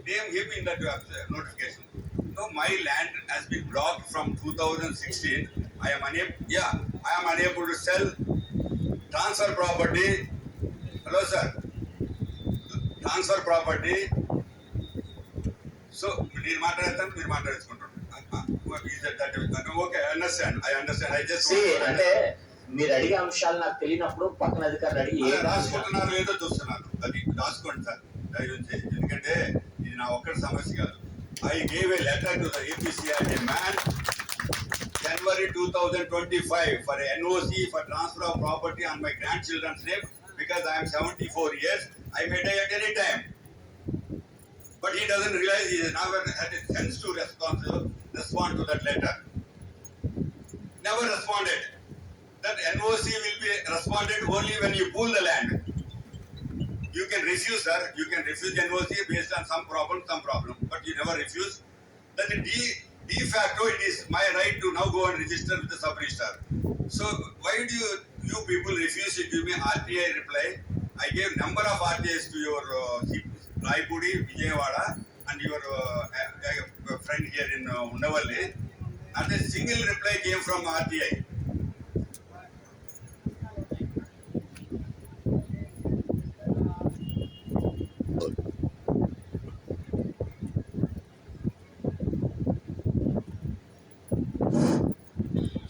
name him in that notification. No, my land has been blocked from 2016. I am unable to sell, transfer property. Hello, sir. Transfer property. So, మీరు మాట్లాడేసుకుంటారు. Okay, I understand. I just అంటే మీరు అడిగే అంశాలు నాకు తెలియనప్పుడు పక్కన అధికారులు అడిగి రాసుకుంటున్నారు లేదో చూస్తున్నారు. అది రాసుకోండి సార్, దయచేసి. ఎందుకంటే ఇది నా ఒక్కటి సమస్య కాదు. I gave a letter to the APCI man January 2025 for a NOC for transfer of property on my grandchildren's name because I am 74 years. I may die at any time. But he doesn't realize he has never had a sense to respond to that letter. Never responded. That NOC will be responded only when you pool the land. You can refuse, sir. You can refuse NOC based on some problem, but you never refuse. That de facto, it is my right to now go and register with the sub-registrar. So why do you people refuse to give me RTI reply? I gave number of RTIs to your Raipudi, Vijayawada, and your friend here in Undavalli, and a single reply came from RTI.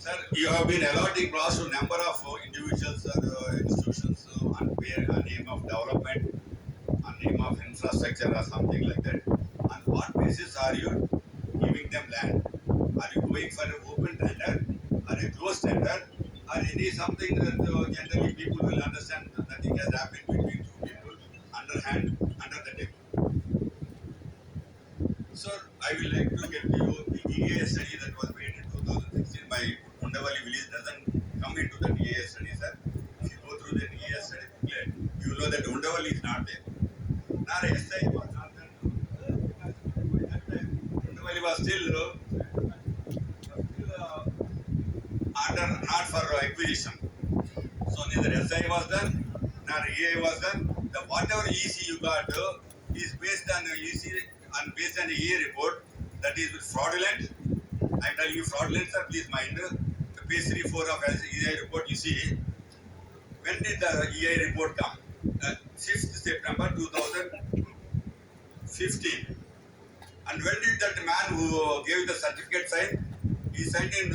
Sir, you have been allotting plots to number of individuals or institutions on name of development, on name of infrastructure or something like that. On what basis are you giving them land? Are you going for an open tender or a closed tender, or any something that generally people will understand that nothing has happened between two people underhand, under the table? Sir, I will like to get you the EA study that was made in 2016. My Undavalli village doesn't come into the EA study, sir. If you go through the EA study booklet, you will know that Undavalli is not there. Not SI was not there. That time, Undavalli was still under, not for acquisition. So neither SI was done, nor EA was done. The whatever EC you got is based on EC and based on the EA report that is fraudulent. I am telling you fraudulent, sir. Please mind the page 3-4 of EA report. You see, when did the EA report come? 6th September 2015. And when did that man who gave the certificate sign? He signed in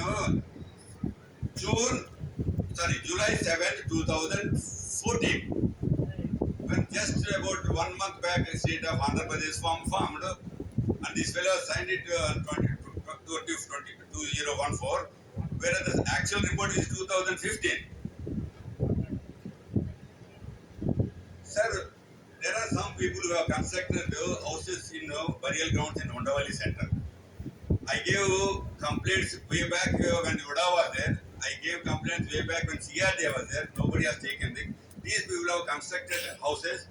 July 7th, 2014. When just about 1 month back, the state of Andhra Pradesh formed, and this fellow signed it 2014, whereas the actual report is 2015. Sir, there are some people who have constructed houses in burial grounds in Undavalli Center. I gave complaints way back when Yoda was there. I gave complaints way back when CRD was there. Nobody has taken it. These people have constructed houses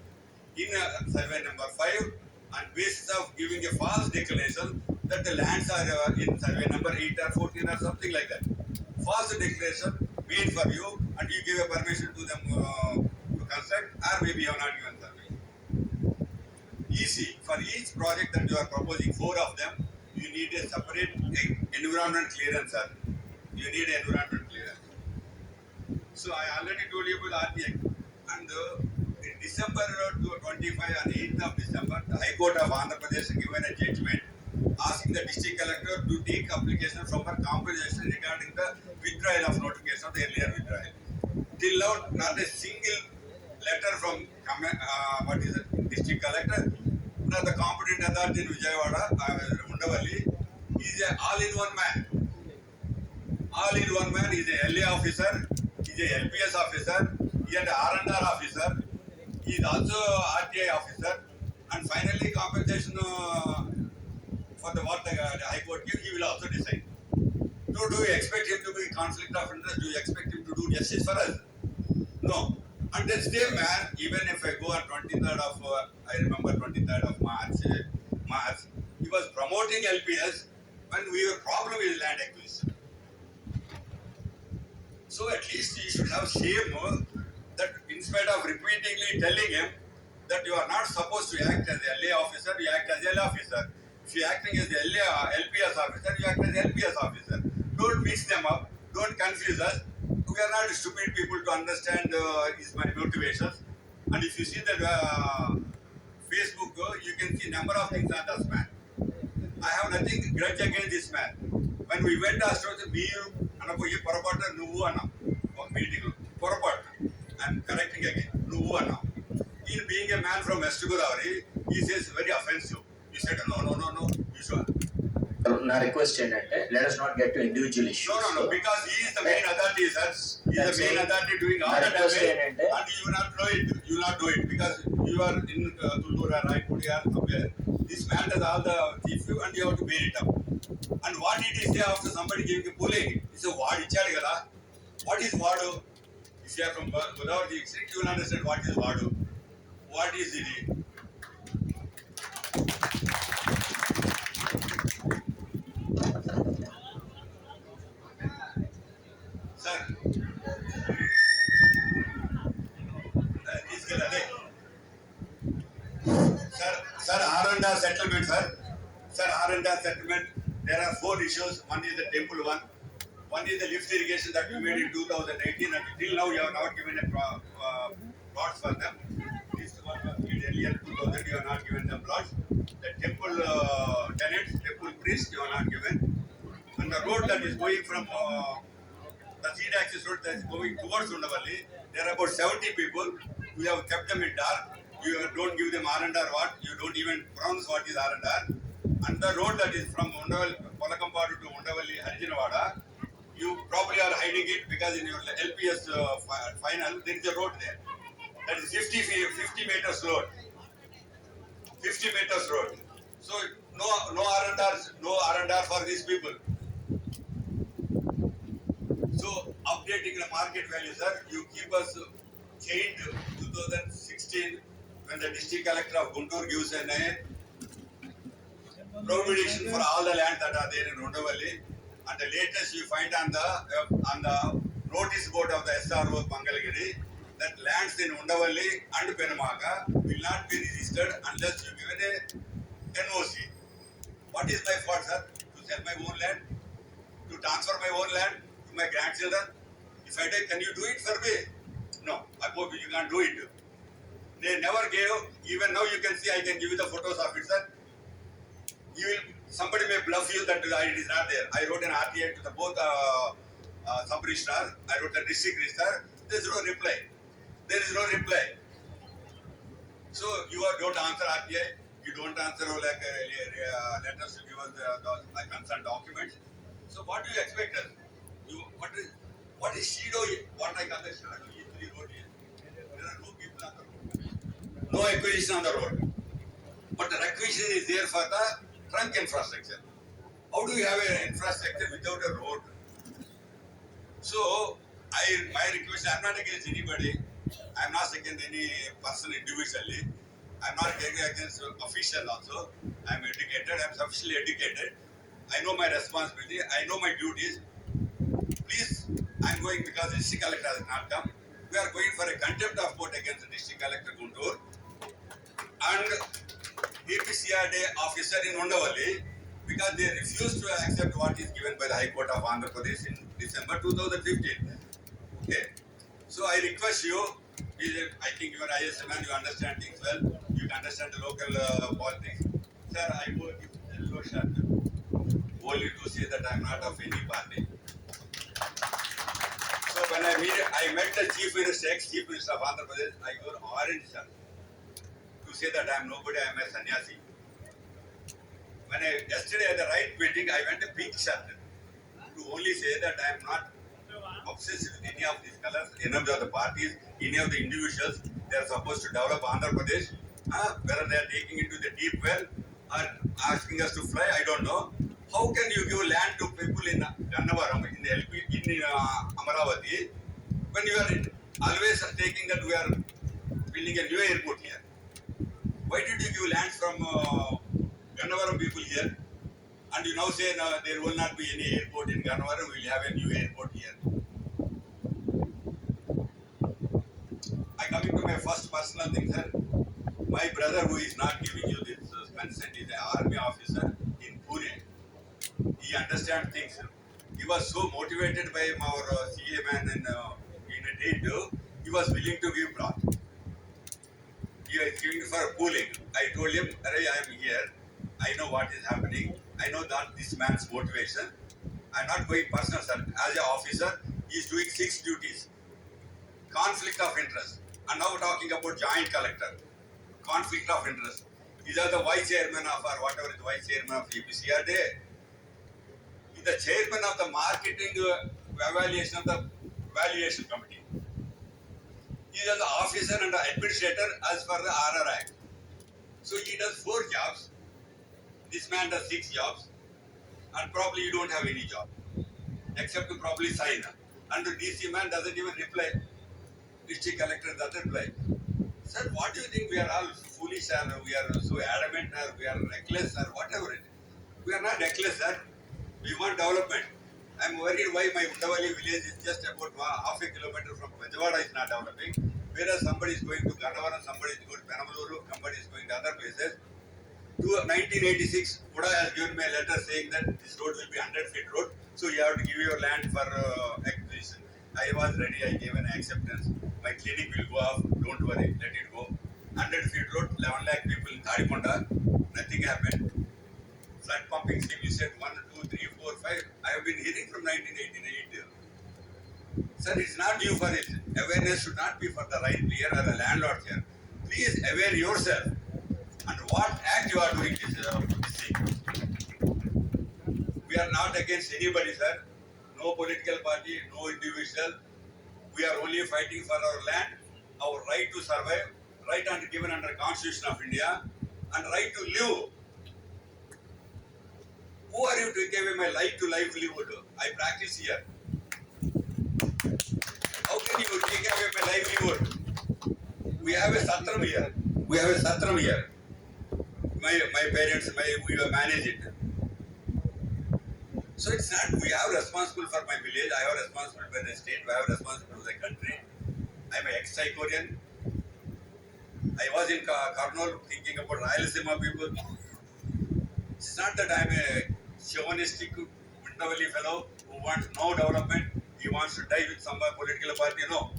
in survey number 5 on basis of giving a false declaration that the lands are in survey number 8 or 14 or something like that. False declaration made for you, and you give a permission to them to construct, or maybe you have not given permission. Easy. For each project that you are proposing, 4 of them, you need a separate environment clearance, sir. you need environmental clearance. So I already told you about RTX. And in December 25 and 8th of December, the High Court of Andhra Pradesh given a judgment asking the district collector to take application from her compensation regarding the withdrawal of notification of the earlier withdrawal. Till now, not a single letter from district collector, not the competent authority in Vijayawada, Undavalli. He is an all-in-one man. All-in-one man. He is a LA officer, he is a LPS officer, he is an R&R officer, he is also RTI officer, and finally compensation for the what the High Court gives, he will also decide. Do you expect him to be conflict of interest? Do you expect him to do justice for us? No. And that same man, even if I go on 23rd of, I remember 23rd of March, he was promoting LPS when we were problem with land acquisition. So at least you should have shame that in spite of repeatedly telling him that you are not supposed to act as a LA officer, you act as a LA officer. If you are acting as the LPS officer, you act as LPS officer. Don't mix them up. Don't confuse us. We are not stupid people to understand my motivations. And if you see that Facebook, you can see number of things on this man. I have nothing grudge against this man. When we went to Astrology, Anapoye Porapata Nuvu Anna meeting. Porapata. I am correcting again. Nuvu Anna. He being a man from West Godavari, he says very offensive. He said, no. You should. నా request ఏంటంటే let us not get to individual issues. No, because he is the main authority, sir. He is the main authority doing all the damage, and you will not know it. You will not do it because you are in Tullura, Raipudi or somewhere. This man does all the thief and you have to bear it up. And what did he say after somebody giving a bullying? He said, "What ichadu kada? What is Vadu?" If you are from Godavari district, you will understand what is Vadu. What is it? Sir, R&R settlement, sir. Sir, R&R settlement. There are 4 issues. One is the temple one. One is the lift irrigation that we made in 2018, and till now you have not given a plots for them. This one was made earlier 2000. You have not given them plots. The temple tenants, temple priests, you have not given. And the road that is going from the seed access road that is going towards Undavalli, there are about 70 people. We have kept them in dark. You don't give them R&R what? You don't even pronounce what is R&R. And the road that is from Polakampadu to Undavalli, Harijinawada, you probably are hiding it because in your LPS final, there is a road there. That is 50 meters road. 50 meters road. So no R&R for these people. So updating the market value, sir, you keep us chained 2016 when the district collector of Guntur gives a prohibition for all the land that are there in Undavalli, and the latest you find on the notice board of the SRO Mangalagiri that lands in Undavalli and Penamaka will not be registered unless you given a NOC. What is my fault, sir? To sell my own land? To transfer my own land to my grandchildren? If I die, can you do it, sir? No, I hope you can't do it. They never gave, even now you can see, I can give you the photos of it, sir. Somebody may bluff you that it is not there. I wrote an RTI to the both sub-registrar, I wrote a district registrar, there is no reply. There is no reply. So you don't answer RTI, you don't answer like letters to give us the concerned documents. So what do you expect us? What is Shido? What I call the shadow E3 road here? There are no people on the road. No acquisition on the road. But the requisition is there for the trunk infrastructure. How do you have an infrastructure without a road? So, my request, I am not against anybody. I am not against any person individually. I am not against official also. I am educated. I am sufficiently educated. I know my responsibility. I know my duties. Please, I am going because the district collector has not come. We are going for a contempt of court against the district collector Guntur and APCRD officer in Undavalli because they refuse to accept what is given by the High Court of Andhra Pradesh in December 2015. Okay. So I request you, I think you are IS man, you understand things well, you can understand the local politics. Sir, I will give yellow shirt only to say that I am not of any party. So when I met the Chief Minister, ex-Chief Minister of Andhra Pradesh, I wore orange shirt to say that I am nobody, I am a sannyasi. Yesterday at the right meeting, I went a pink shirt to only say that I am not obsessed with any of these colors, any of the parties, any of the individuals. They are supposed to develop Andhra Pradesh. Whether they are taking it to the deep well or asking us to fly, I don't know. How can you give land to people in Gannavaram, in the LP, in Amaravati, when you are always taking that we are building a new airport here? Why did you give land from Gannavaram people here? And you now say no, there will not be any airport in Gannavaram, we will have a new airport here. I coming to my first personal thing, sir. My brother, who is not giving you this consent, is an army officer in Pune. He understands things. He was so motivated by our CA man in a date, he was willing to give plot. He was giving for pooling. I told him, Aray, I am here. I know what is happening. I know that this man's motivation. I am not going personal, sir. As an officer, he is doing 6 duties. Conflict of interest. And now talking about joint collector. Conflict of interest. These are the vice chairman of or whatever is vice chairman of EPC are there. He is the chairman of the marketing evaluation of the valuation committee. He is the officer and the administrator as per the RR Act. So he does 4 jobs. This man does 6 jobs. And probably you don't have any job. Except to probably sign. And the DC man doesn't even reply. District collector doesn't reply. Sir, what do you think? We are all foolish or we are so adamant or we are reckless or whatever it is. We are not reckless, sir. We want development. I am worried why my Undavali village is just about half a kilometer from Bajwada is not developing. Whereas somebody is going to Gannavaram, somebody is going to Penamuluru, somebody is going to other places. To 1986, Uda has given me a letter saying that this road will be 100-feet road. So you have to give your land for acquisition. I was ready, I gave an acceptance. My clinic will go off, don't worry, let it go. 100-feet road, 11 lakh people in Tarikonda, nothing happened. Flood pumping scheme, you said 1, 2, 3, 4, 5. I have been hearing from 1988. Sir, it's not you for it. Awareness should not be for the right player or the landlord here. Please aware yourself and what act you are doing this thing. We are not against anybody, sir. No political party, no individual. We are only fighting for our land, our right to survive, right given under Constitution of India, and right to live. Who are you to give away my right to livelihood? I practice here. How can you take away my livelihood? We have a satram here. My parents, we manage it. So it's not, we have responsible for my village, I have responsible for the state, I have responsible for the country. I'm an ex-Psychorian. I was in Karnool thinking about Rayalaseema people. It's not that I'm a chauvinistic Undavali fellow who wants no development, he wants to die with some political party, no.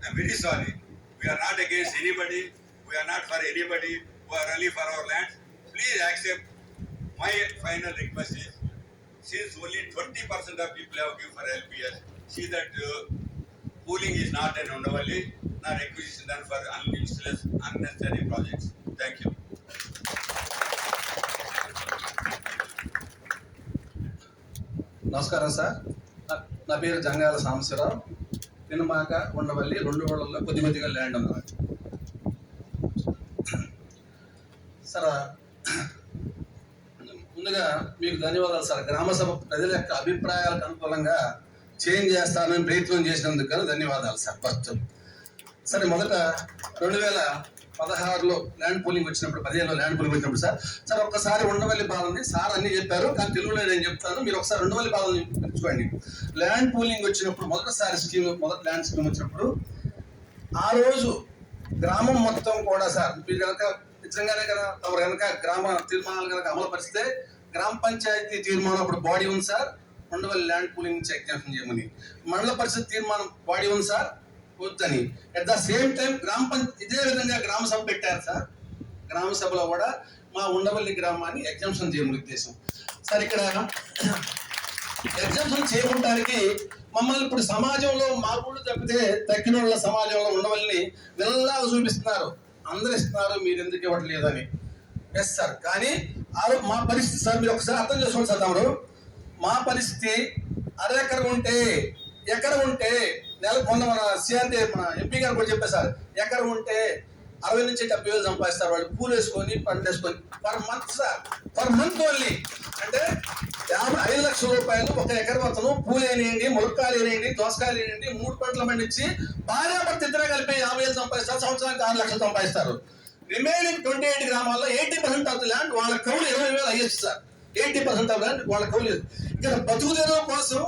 I'm very sorry. We are not against anybody, we are not for anybody, we are only for our land. Please accept my final request is, since only 20% of people have given for LPS, see that pooling is not an Undavali, nor acquisition done for unnecessary projects. Thank you. నమస్కారం sir, నా పేరు జంగాల సాంబశివరావు. పినమాక ఉండవల్లి 2 ఊళ్ళల్లో కొద్దిగా land ఉన్నది sir. ముందుగా మీకు ధన్యవాదాలు sir. Gram sabha ప్రజల యొక్క అభిప్రాయాలకు అనుకూలంగా చేంజ్ చేస్తానని ప్రయత్నం చేసినందుకు ధన్యవాదాలు సార్. ఫస్ట్ సరే, మొదట 2016లో ల్యాండ్ పూలింగ్ వచ్చినప్పుడు, 15లో ల్యాండ్ పూలింగ్ వచ్చినప్పుడు సార్ ఒక్కసారి ఉండవల్లి బాధని సార్ అన్ని చెప్పారు, కానీ తెలుగులో నేను చెప్తాను, మీరు ఒకసారి ఉండవల్లి బాధని పెంచుకోండి. ల్యాండ్ పూలింగ్ వచ్చినప్పుడు మొదటి ల్యాండ్ స్కీమ్ వచ్చినప్పుడు ఆ రోజు గ్రామం మొత్తం కూడా సార్, మీరు కనుక నిజంగానే కదా తమరు కనుక గ్రామ తీర్మానాలు కనుక అమలు పరిస్తే, గ్రామ పంచాయతీ తీర్మానం అప్పుడు బాడీ ఉంది సార్, ఉండవల్లి ల్యాండ్ పూలింగ్ నుంచి ఎగ్జామ్షన్ చేయమని. మండల పరిషత్ తీర్మానం వాడి ఉంది సార్, వద్దని. అట్ ద సేమ్ టైం ఇదే విధంగా గ్రామ సభ పెట్టారు సార్. గ్రామ సభలో కూడా మా ఉండవల్లి గ్రామాన్ని ఎగ్జామ్షన్ చేయమని ఉద్దేశం సార్. ఇక్కడ ఎగ్జామ్షన్ చేయడానికి మమ్మల్ని ఇప్పుడు సమాజంలో మా ఊళ్ళు తప్పితే తక్కిన వాళ్ళ సమాజంలో ఉండవల్ని వెళ్ళలాగా చూపిస్తున్నారు. అందరు ఇస్తున్నారు, మీరు ఎందుకు ఇవ్వట్లేదని. ఎస్ సార్, కానీ మా పరిస్థితి సార్ మీరు ఒకసారి అర్థం చేసుకోండి సార్. తమరు మా పరిస్థితి ఎకరం ఉంటే మొన్న మన సిఆర్టీ మన ఎంపీ గారు కూడా చెప్పారు సార్, ఎకరం ఉంటే 60 నుంచి 70,000 సంపాదిస్తారు వాళ్ళు, పూలు వేసుకొని పంట వేసుకొని per month sir, per month only. అంటే 5 లక్షల రూపాయలు ఒక ఎకరం అతను పూలు వేయండి, ములక్కాయలు వేయండి, దోసకాయలు వేయండి, 3 పంటలు పండించి భార్యాభర్త ఇద్దరే కలిపి 50,000 సంపాదిస్తారు. సంవత్సరానికి 6 లక్షలు సంపాదిస్తారు. రిమైనింగ్ 28 గ్రామాల్లో 80% ఆఫ్ ది ల్యాండ్ వాళ్ళ కౌలు 20,000 అయ్యొచ్చు సార్. 80% ఆఫ్ ల్యాండ్ వాళ్ళ కౌలు. ఇక్కడ బతుకు తెరువు కోసం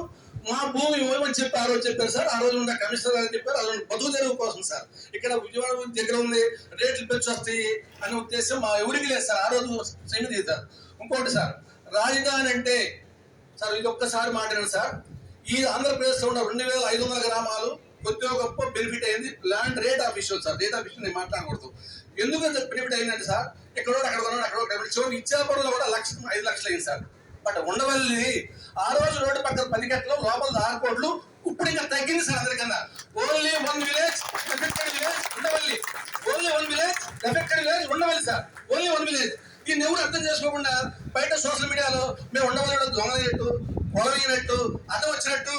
మా భూమి ఇవ్వమని చెప్పారు సార్. ఆ రోజు ఉన్న కమిషనర్ గారు చెప్పారు, ఆ రోజు బతుకు తెరువు కోసం సార్. ఇక్కడ విజయవాడ దగ్గర ఉంది, రేట్లు పెంచి వస్తాయి అనే ఉద్దేశం మా ఎవరికి లేదు సార్. ఆ రోజు సమితి సార్. ఇంకోటి సార్, రాజధాని అంటే సార్ ఇది ఒక్కసారి మాట్లాడండి సార్. ఈ ఆంధ్రప్రదేశ్లో ఉన్న 2,500 గ్రామాలు కొద్దిగా గొప్ప బెనిఫిట్ అయింది. Land rate of issue sir, rate of issue నేను మాట్లాడకూడదు. ఎందుకంటే బెనిఫిట్ అయిందంటే సార్, ఎక్కడో అక్కడ చివరికి ఇచ్చాపురంలో కూడా 5 లక్షలు అయింది సార్. బట్ ఉండవల్లి ఆ రోజు రోడ్డు పక్కన 10 గంటలు లోపల 6 కోట్లు. ఇప్పుడు ఇంకా తగ్గింది సార్ అందరికన్నా. Only 1 village affected village Undavalli. Only 1 village affected village Undavalli sir. Only 1 village. దీన్ని ఎవరు అర్థం చేసుకోకుండా బయట సోషల్ మీడియాలో మేము ఉండవల్లి దొంగలైనట్టు, పొలవైనట్టు, అర్థం వచ్చినట్టు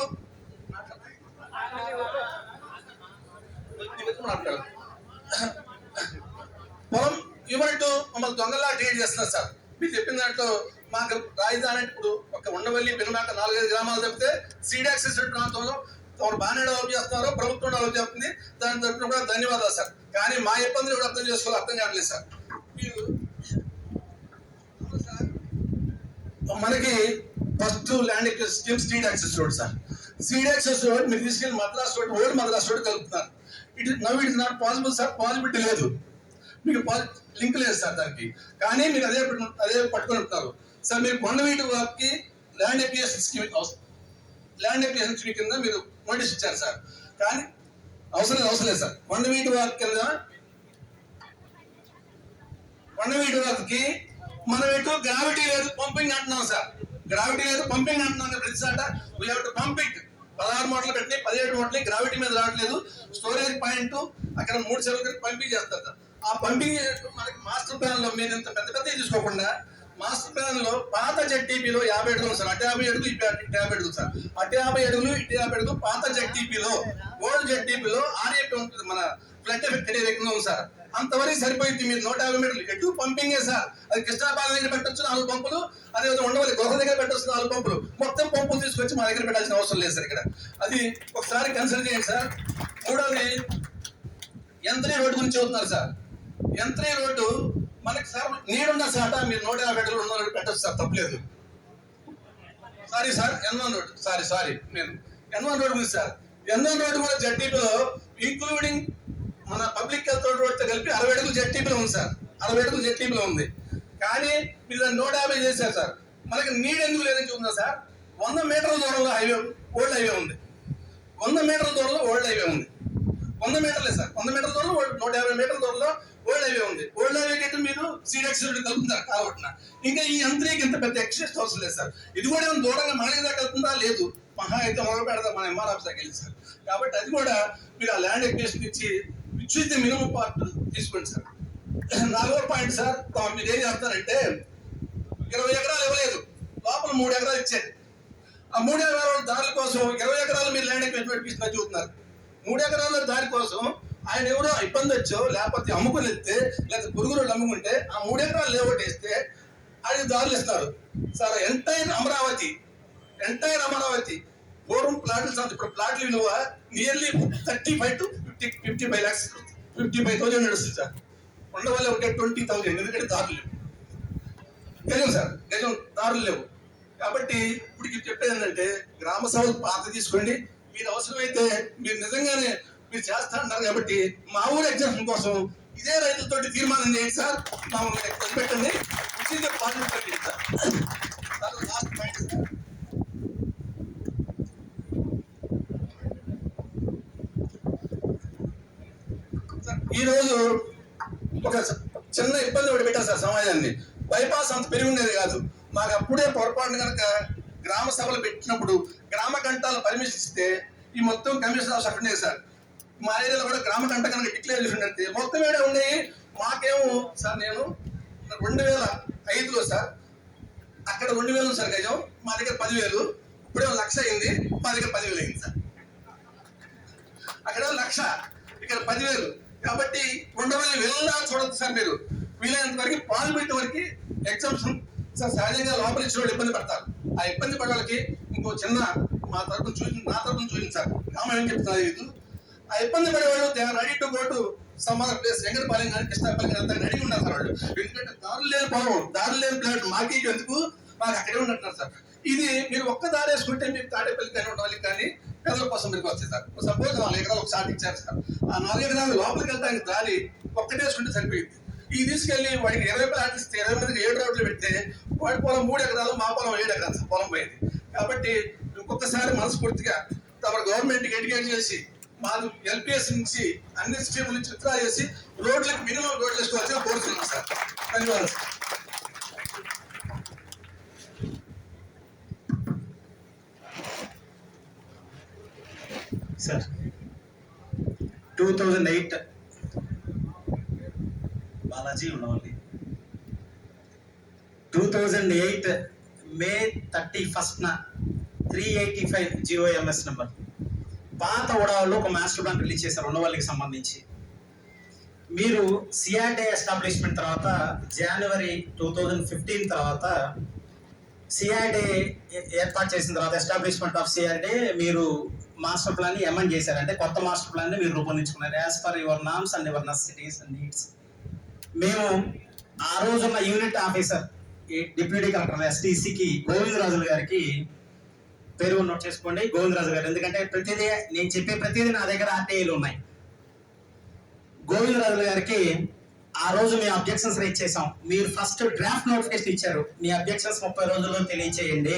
పొలం ఇవ్వనట్టు మమ్మల్ని దొంగలా ట్రీట్ చేస్తున్నారు సార్. మీరు చెప్పిన దాంట్లో మాకు రాజధాని అంటే ఇప్పుడు ఒక ఉండవల్లి, పెనుమాక 4-5 గ్రామాలు తప్పితే సీడాక్సెస్ ప్రాంతంలో తమరు బాగానే డెవలప్ చేస్తున్నారు, ప్రభుత్వం డెవలప్ చేస్తుంది. దాని తరఫున కూడా ధన్యవాదాలు సార్. కానీ మా ఇబ్బందులు కూడా అర్థం చేసుకోవాలి, అర్థం కావట్లేదు సార్. మనకి first land scheme street access road sir. Street access road మీరు తీసుకెళ్ళి Madras road, old Madras road కలుపుతున్నారు. It is not possible sir. Possibility లేదు, మీకు లింక్ లేదు సార్ దానికి. కానీ మీరు అదే పట్టుకొని ఉంటారు సార్. మీరు కొండవీటి వాక్కి ల్యాండ్ అప్లికేషన్ స్కీమ్ కింద మీరు నోటీస్ ఇచ్చారు సార్. కానీ అవసరం లేదు సార్. కొండవీటి వాక్ కింద కొండవీటి వాక్కి మనం ఎటు గ్రావిటీ లేదు, పంపింగ్ అంటున్నాం సార్. గ్రావిటీ లేదు, పంపింగ్ అంటున్నాం. ప్రతిసాట we have to pump it. 16 మోటార్లు పెట్టి 17 మోటార్లు గ్రావిటీ మీద రావట్లేదు. స్టోరేజ్ పాయింట్ అక్కడ 3 చెరువులు పంపింగ్ చేస్తారు సార్. ఆ పంపింగ్ మనకి మాస్టర్ ప్లాన్ లో మీరు ఇంత పెద్ద తీసుకోకుండా మాస్టర్ ప్లాన్ లో పాత జెడ్టీపీలో 50 అడుగులు సార్. అటు 50 అడుగులు, ఇటు 50 అడుగులు సార్. అటు 50 అడుగులు, ఇటు 50 అడుగులు పాత జెడ్టీపీలో. ఓల్డ్ జెడ్టీపీలో ఆర్ఏపీ ఉంటుంది, మన ఫ్లడ్ ఎఫెక్ట్ ఏరియా ఉంది సార్. అంతవరకు సరిపోయింది. మీరు 150 మీటర్లు ఎటు పంపింగే సార్. అది కృష్ణాబాద్ దగ్గర పెట్టొచ్చు 4 పంపులు, అదేవిధంగా ఉండవల్లి గృహ దగ్గర పెట్టొచ్చు 4 పంపులు. మొత్తం పంపులు తీసుకొచ్చి మా దగ్గర పెట్టాల్సిన అవసరం లేదు సార్. ఇక్కడ అది ఒకసారి కన్సిడర్ చేయండి సార్. మూడోది యంత్రీ రోడ్డు గురించి చెబుతున్నారు సార్. యంత్రీ రోడ్డు మనకి సార్ నీడున్న సాట మీరు 150 అడుగులు ఉన్న రోడ్డు పెట్టచ్చు సార్, తప్పలేదు. సార్ N1 రోడ్డు సారీ నేను N1 రోడ్డు గురించి సార్. N1 రోడ్డు కూడా జెడ్టీపీలో ఇంక్లూడింగ్ మన పబ్లిక్ హెల్త్ రోడ్డుతో కలిపి 60 అడుగులు జెడ్టీపీలో ఉంది సార్. 60 అడుగులు జెడ్టీపీలో ఉంది. కానీ మీరు దాన్ని 150 చేశారు సార్. మనకి నీడు ఎందుకు లేదని చూస్తున్నా సార్. 100 మీటర్ల దూరంలో ఓల్డ్ హైవే ఉంది. 100 మీటర్ల దూరంలో ఓల్డ్ హైవే ఉంది. 100 మీటర్లే సార్. 100 మీటర్ల దూరంలో 150 మీటర్ల దూరంలో ఓల్డ్ హైవే ఉంది. ఓల్డ్ హైవే అయితే మీరు సీడెక్స్ కలుపుతున్నారు కాబట్టి ఇంకా ఈ యంత్రికి ఇంత పెద్ద ఎక్స్టెస్ట్ అవసరం లేదు సార్. ఇది కూడా ఏమైనా దూరంగా మనకి దాకా వెళ్తుందా లేదు, మహా అయితే మొదలు పెడతాం మన ఎంఆర్ ఆఫీస్ దగ్గర సార్. కాబట్టి అది కూడా మీరు ఆ ల్యాండ్ ఎక్విజిషన్ ఇచ్చి విచ్ మినిమం పార్ట్ తీసుకోండి సార్. 4వ పాయింట్ సార్, మీరు ఏం చేస్తారంటే 20 ఎకరాలు ఇవ్వలేదు, లోపల 3 ఎకరాలు ఇచ్చారు. ఆ 3 ఎకరాల దారి కోసం 20 ఎకరాలు మీరు ల్యాండ్ ఎక్విజిషన్ ఇచ్చిన చూస్తున్నారు. 3 ఎకరాల దారి కోసం ఆయన ఎవరో ఇబ్బంది వచ్చో లేకపోతే అమ్ముకుని వెళ్తే లేకపోతే పురుగులు అమ్ముకుంటే ఆ 3 ఎకరాలు లేఅవుట్ వేస్తే ఆయన దారులు ఇస్తారు సార్. ఎంటైర్ అమరావతి పూర్వం ప్లాట్లు సార్. ఇప్పుడు ప్లాట్ల విలువ నియర్లీ 35 to 55 lakhs 55,000 నడుస్తుంది సార్. ఉండవల్ల ఉంటే 20,000. ఎందుకంటే దారులు లేవు, గజం దారులు లేవు. కాబట్టి ఇప్పుడు చెప్పేది ఏంటంటే గ్రామ సభలు పాత తీసుకోండి. మీరు అవసరమైతే మీరు నిజంగానే మీరు చేస్తా అంటారు కాబట్టి మా ఊరు ఎగ్జామ్షన్ కోసం ఇదే రైతులతోటి తీర్మానం చేయండి సార్. మమ్మల్ని పెట్టండి. Last point sir. సమాజాన్ని. బైపాస్ అంత పెరిగి ఉండేది కాదు. మాకు అప్పుడే పొరపాటు కనుక గ్రామ సభలు పెట్టినప్పుడు గ్రామ గంటలు పర్మిషన్ ఇస్తే ఈ మొత్తం కమిషన్ ఆఫీస్ అక్కడ సార్. మా ఏరియాలో కూడా గ్రామ గంట కనుక డిక్లేర్ చేసి ఉండే మొత్తం ఏడే ఉండేవి. మాకేమో సార్ నేను 2005లో సార్ అక్కడ 2000 సార్ గజం, మా దగ్గర 10,000. ఇప్పుడేమో 1,00,000 అయింది, మా దగ్గర 10,000 అయింది సార్. అక్కడ 1,00,000, ఇక్కడ 10,000. కాబట్టి ఉండవల్లి వెళ్ళా చూడద్దు సార్. మీరు వీలైనంత వరకు పాలు పెట్టే వరకు ఎగ్జామ్షన్ సార్. సహజంగా లోపల ఇచ్చిన వాళ్ళు ఇబ్బంది పడతారు. ఆ ఇబ్బంది పడే వాళ్ళకి ఇంకో చిన్న మా తరపున నా తరపున చూసింది సార్. రామాయణం ఏం చెప్తున్నారు ఇది, ఆ ఇబ్బంది పడేవాళ్ళు they are ready to go to some other place. Venkatapalem కానీ కృష్ణాపాలెం కానీ అంతా రెడీ ఉన్నారు సార్ వాళ్ళు. ఎందుకంటే దారులు లేని పొలం, దారులు లేని ప్లాట్ మాకు ఎందుకు, మాకు అక్కడే ఉంటున్నారు సార్. ఇది మీరు ఒక్క దారి వేసుకుంటే మీకు తాడేపల్లి కానీ ఉండవాలి కానీ పెదల కోసం మీకు వస్తాయి సార్. సపోజ్ 4 ఎకరాలు ఒక షాట్ ఇచ్చారు సార్. ఆ 4 ఎకరాలు లోపలికి వెళ్ళడానికి దారి ఒక్కటే వేసుకుంటే సరిపోయింది. ఈ తీసుకెళ్లి వాడికి 20 ప్లాట్ ఇస్తే 20 మందికి 7 రోడ్లు పెడితే వాడి పొలం 3 ఎకరాలు, మా పొలం 7 ఎకరాలు సార్ పొలం పోయింది. కాబట్టి ఇంకొకసారి మనస్ఫూర్తిగా తమ గవర్నమెంట్కి ఎడ్యుకేట్ చేసి మాకు ఎల్పిఎస్ నుంచి అన్ని స్కీముల నుంచి విత్డ్రా చేసి రోడ్లకు మినిమం రోడ్లు వేసుకోవాల్సిన కోరుతున్నాం సార్. ధన్యవాదాలు సార్. సార్ 2008 బాలాజీ ఉండవాలి. 2008 May 31st 385 GOMS నెంబర్ పాత ఉడాలో ఒక మాస్టర్ ప్లాన్ రిలీజ్ చేశారు ఉండవల్లికి సంబంధించి. మీరు సిఆర్డే ఎస్టాబ్లిష్మెంట్ తర్వాత జనవరి 2015 తర్వాత సిఆర్డే ఏర్పాటు చేసిన తర్వాత ఎస్టాబ్లిష్మెంట్ ఆఫ్ సిఆర్డే మీరు మాస్టర్ ప్లాన్ ని అమెండ్ చేశారు. అంటే కొత్త మాస్టర్ ప్లాన్ ని మీరు రూపొందించుకున్నారు as per your norms and your necessities and needs. మేము ఆ రోజున్న యూనిట్ ఆఫీసర్ డిప్యూటీ కలెక్టర్ ఎస్టీసీకి గోవిందరాజులు గారికి పేరు నోట్ చేసుకోండి, గోవిందరాజు గారు. ఎందుకంటే ప్రతిదీ నేను చెప్పే ప్రతిదీ నా దగ్గర ఆర్టీఐలు ఉన్నాయి. గోవిందరాజులు గారికి ఆ రోజు మేము అబ్జెక్షన్స్ రైజ్ చేసాం. మీరు ఫస్ట్ డ్రాఫ్ట్ నోటిఫికేషన్ ఇచ్చారు, మీ అబ్జెక్షన్స్ 30 రోజుల్లో తెలియచేయండి,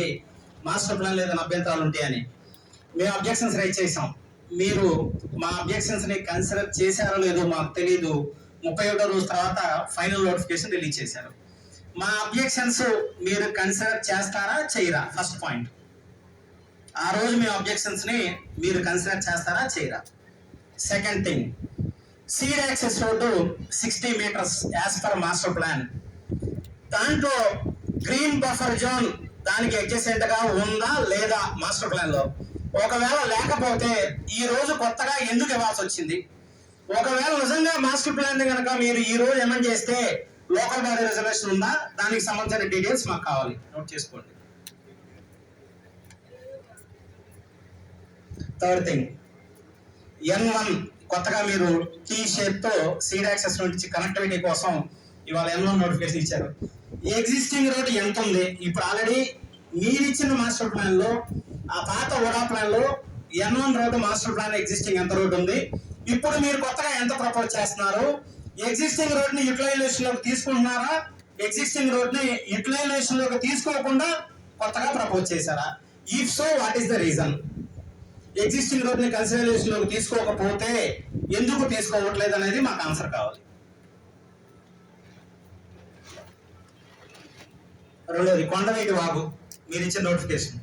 మాస్టర్ ప్లాన్ లేదని అభ్యంతరాలు ఉంటాయని. మేము అబ్జెక్షన్స్ రైజ్ చేసాం. మీరు మా అబ్జెక్షన్స్ ని కన్సిడర్ చేశారో లేదో మాకు తెలియదు. 31వ రోజు తర్వాత ఫైనల్ నోటిఫికేషన్ రిలీజ్ చేశారు. మా అబ్జెక్షన్స్ మీరు కన్సిడర్ చేస్తారా చేయరా? First point. ఆ రోజు మీ అబ్జెక్షన్స్ ని మీరు కన్సిడర్ చేస్తారా చేయరా? Second thing, seed access road 60 metres as per master plan. దాంట్లో గ్రీన్ బఫర్ జోన్ దానికి అడ్జసెంట్ గా ఉందా లేదా మాస్టర్ ప్లాన్ లో? ఒకవేళ లేకపోతే ఈ రోజు కొత్తగా ఎందుకు ఇవ్వాల్సి వచ్చింది? ఒకవేళ నిజంగా మాస్టర్ ప్లాన్ కనుక మీరు ఈ రోజు అమెండ్ చేస్తే లోకల్ బాడీ రిజర్వేషన్ ఉందా? దానికి సంబంధించిన డీటెయిల్స్ మాకు కావాలి, నోట్ చేసుకోండి. థర్డ్ థింగ్, N1 కొత్తగా మీరు టీ షేప్ తో సీడ్ యాక్సెస్ నుంచి కనెక్టివిటీ కోసం ఇవాళ N1 నోటిఫికేషన్ ఇచ్చారు. ఎగ్జిస్టింగ్ రోడ్ ఎంత ఉంది? ఇప్పుడు ఆల్రెడీ మీరు ఇచ్చిన మాస్టర్ ప్లాన్ లో, ఆ పాత ఓడా ప్లాన్ లో N1 road master plan existing ఎంత రోడ్ ఉంది? ఇప్పుడు మీరు కొత్తగా ఎంత ప్రపోజ్ చేస్తున్నారు? ఎగ్జిస్టింగ్ రోడ్ ని యూటిలైజేషన్ లోకి తీసుకుంటున్నారా? ఎగ్జిస్టింగ్ రోడ్ ని యూటిలైజేషన్ లోకి తీసుకోకుండా కొత్తగా ప్రపోజ్ చేశారా? If so what is the reason? Existing road ని కన్సిడరేషన్ లోకి తీసుకోకపోతే ఎందుకు తీసుకోవట్లేదు అనేది మాకు ఆన్సర్ కావాలి. రెండోది, కొండవీటి వాగు మీరు ఇచ్చిన నోటిఫికేషన్.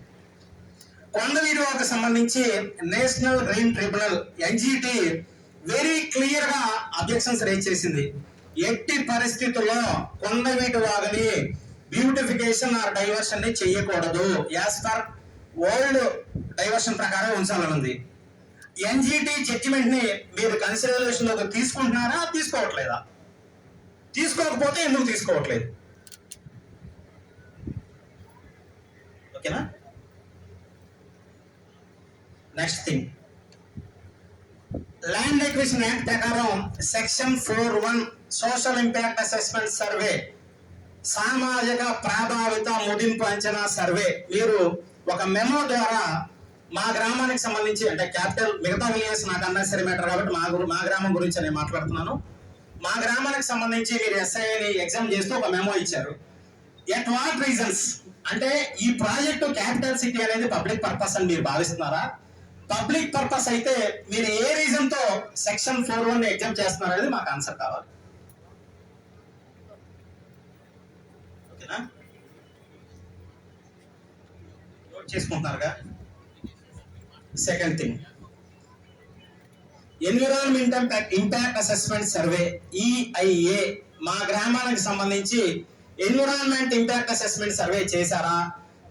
కొండవీటి వాగుకు సంబంధించి national green tribunal NGT very clear గా అబ్జెక్షన్స్ రైజ్ చేసింది. ఎట్టి పరిస్థితుల్లో కొండవీటి వాగుని బ్యూటిఫికేషన్ ఆర్ డైవర్షన్ ని చేయకూడదు, యాజ్ పర్ ఓల్డ్ డైవర్షన్ ప్రకారం ఉంచాలనుంది. ఎన్జిటి జడ్జిమెంట్ ని మీరు కన్సిడరేషన్ లోకి తీసుకుంటున్నారా తీసుకోవట్లేదా? తీసుకోకపోతే ఎందుకు తీసుకోవట్లేదు? ఓకేనా? Next thing, land acquisition act ప్రకారం section 4(1) social impact assessment survey, సామాజిక ప్రభావిత ముదింపు అంచనా సర్వే మీరు ఒక మెమో ద్వారా మా గ్రామానికి సంబంధించి, అంటే క్యాపిటల్ మిగతా విలేజెస్ నాకు అన్నెసరీ మ్యాటర్ కాబట్టి మా గ్రామం గురించి నేను మాట్లాడుతున్నాను. మా గ్రామానికి సంబంధించి మీరు ఎస్ఐని ఎగ్జామ్ చేస్తూ ఒక మెమో ఇచ్చారు. ఎట్ వాట్ రీజన్స్ అంటే ఈ ప్రాజెక్టు క్యాపిటల్ సిటీ అనేది పబ్లిక్ పర్పస్ అని మీరు భావిస్తున్నారా? పబ్లిక్ పర్పస్ అయితే మీరు ఏ రీజన్ తో సెక్షన్ 4(1) ఎగ్జామ్ చేస్తున్నారు అనేది మాకు ఆన్సర్ కావాలి. ఓకేనా? నోట్ చేసుకుంటున్నారుగా? Second thing, environment impact assessment survey EIA మా గ్రామానికి సంబంధించి ఎన్విరాన్మెంట్ ఇంపాక్ట్ అసెస్మెంట్ సర్వే చేశారా?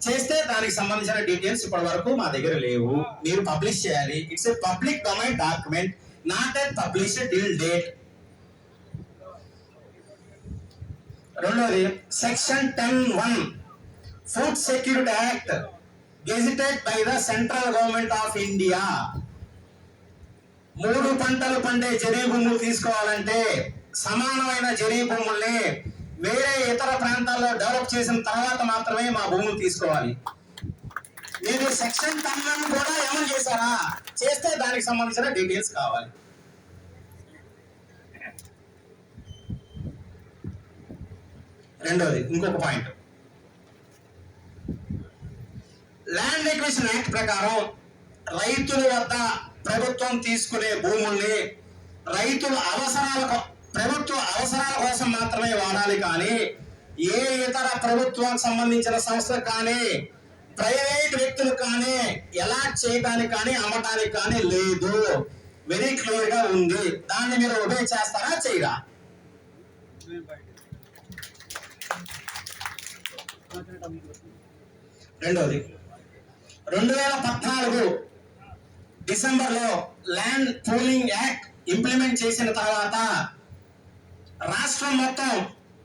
చేస్తే దానికి సంబంధించిన డీటెయిల్స్ ఇప్పటి వరకు మా దగ్గర లేవు. మీరు పబ్లిష్ చేయాలి. It's a public domain document, not at published till date. రెండోది, section 10(1) food security act gazetted by the central government of India. 3 పంటలు పండే జరీ భూములు తీసుకోవాలంటే సమానమైన జరీ భూముల్ని వేరే ఇతర ప్రాంతాల్లో డెవలప్ చేసిన తర్వాత మాత్రమే మా భూములు తీసుకోవాలి. మీరు సెక్షన్ 10(1) కూడా ఏమని చేశారా? చేస్తే దానికి సంబంధించిన డీటెయిల్స్ కావాలి. రెండోది, ఇంకొక పాయింట్, ల్యాండ్ ఎక్విజిషన్ యాక్ట్ ప్రకారం రైతుల వద్ద ప్రభుత్వం తీసుకునే భూముల్ని రైతుల ప్రభుత్వ అవసరాల కోసం మాత్రమే వాడాలి, కానీ ఏ ఇతర ప్రభుత్వానికి సంబంధించిన సంస్థలకు కానీ ప్రైవేట్ వ్యక్తులు కానీ అలాట్ చేయడానికి కానీ అమ్మటానికి కానీ లేదు. వెరీ క్లియర్ గా ఉంది. దాన్ని మీరు ఒబే చేస్తారా, చేయరా? రెండోది, 2014 డిసెంబర్లో ల్యాండ్ పూలింగ్ యాక్ట్ ఇంప్లిమెంట్ చేసిన తర్వాత రాష్ట్రం మొత్తం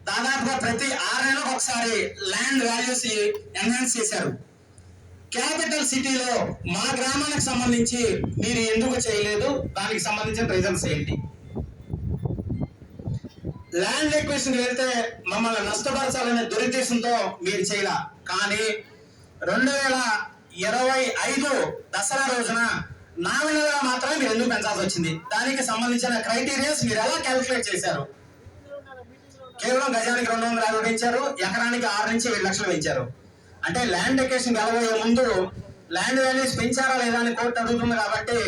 దాదాపుగా ప్రతి 6 నెలలకు ఒకసారి ల్యాండ్ వాల్యూస్ ఎన్హాన్స్ చేశారు. క్యాపిటల్ సిటీలో మా గ్రామానికి సంబంధించి మీరు ఎందుకు చేయలేదు? దానికి సంబంధించిన రీజన్స్ ఏంటి? ల్యాండ్ ఎక్విజిషన్ వెళ్తే మమ్మల్ని నష్టపరచాలనే దురుద్దేశంతో మీరు చేయలా, కానీ 2025 దసరా రోజున నామినల్ గా మాత్రమే మీరు ఎందుకు పెంచాల్సి వచ్చింది? దానికి సంబంధించిన క్రైటీరియాస్ మీరు ఎలా క్యాలిక్యులేట్ చేశారు? కేవలం గజానికి 250 పెంచారు, ఎకరానికి 6 నుంచి 7 లక్షలు పెంచారు. అంటే ల్యాండ్ ఎక్విజిషన్ వెళ్ళబోయే ముందు ల్యాండ్ వాల్యూస్ పెంచారా లేదా అని కోర్టు అడుగుతుంది, కాబట్టి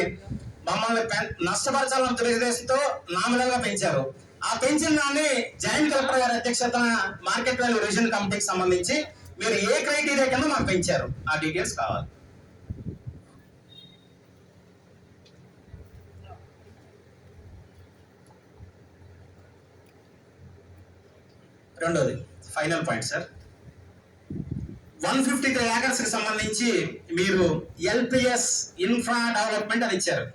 మమ్మల్ని నష్టపరచాలన్న దురుద్దేశంతో నామినల్ గా పెంచారు. ఆ పెంచిన దాన్ని జాయింట్ కలెక్టర్ గారి అధ్యక్షతన మార్కెట్ వాల్యూ రివిజన్ కమిటీకి సంబంధించి మీరు ఏ క్రైటీరియా కింద మాకు పెంచారు? ఆ డీటెయిల్స్ కావాలి. రెండోది, ఫైనల్ పాయింట్ సార్, 153 ఏకర్స్ కి సంబంధించి మీరు LPS ఇన్ఫ్రా డెవలప్మెంట్ అని ఇచ్చారు.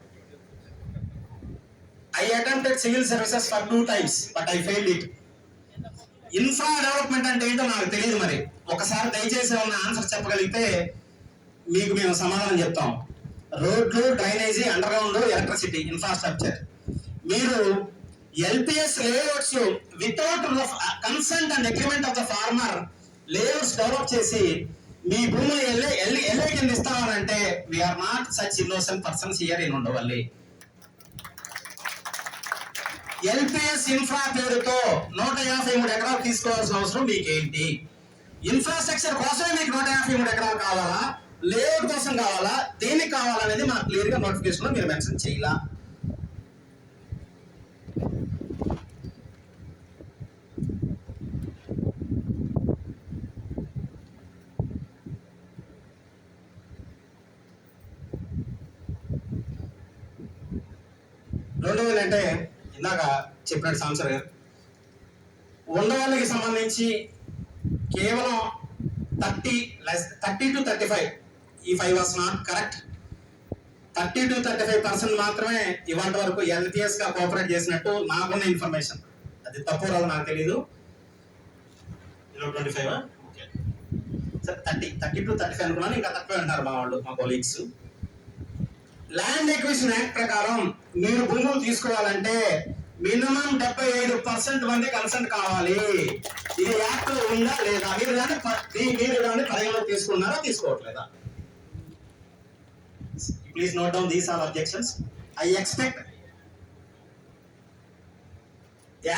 I attempted civil services for 2 times, but I failed it. Infra development అంటే ఏంటో నాకు తెలియదు. మరి ఒకసారి దయచేసి ఉన్న ఆన్సర్ చెప్పగలిగితే మీకు మేము సమాధానం చెప్తాం. రోడ్లు, drainage, underground, electricity, infrastructure. మీరు LPS layouts without consent and agreement of the farmer layouts develop చేసి మీ భూములు ఎల్ఏ కింద ఇస్తామనంటే we're not such innocent persons here in Undavalli. LPS infra పేరుతో 153 ఎకరాలు తీసుకోవాల్సిన అవసరం మీకేంటి? ఇన్ఫ్రాస్ట్రక్చర్ కోసమే మీకు 153 ఎకరాలు కావాలా, లేఅవుట్ కోసం కావాలా, దేనికి కావాలనేది మాకు క్లియర్ గా నోటిఫికేషన్ లో మీరు మెన్షన్ చేయాలా? రెండవది అంటే ఇందాక చెప్పినట్టు సాంసర్ గారు, ఉండవాళ్ళకి సంబంధించి కేవలం 30 to 35, ఈ 5 వాస్ నాట్ కరెక్ట్. 30 to 35% మాత్రమే ఇవాళ వరకు LPS గా కోఆపరేట్ చేసినట్టు నాకున్న ఇన్ఫర్మేషన్. అది తప్పు రాదు నాకు తెలీదు. 25 సార్, 30 to 35 అనుకున్నాను, ఇంకా తక్కువ అంటారు మా వాళ్ళు, మా కొలీగ్స్. ల్యాండ్ ఎక్విజిషన్ యాక్ట్ ప్రకారం మీరు భూములు తీసుకోవాలంటే మినిమం 75% మంది కన్సెంట్ కావాలి. ఇది యాక్ట్ లో ఉందా లేదా? మీరు కానీ పరిగణలోకి తీసుకున్నారా, తీసుకోవట్లేదా? Please note down these all objections. I expect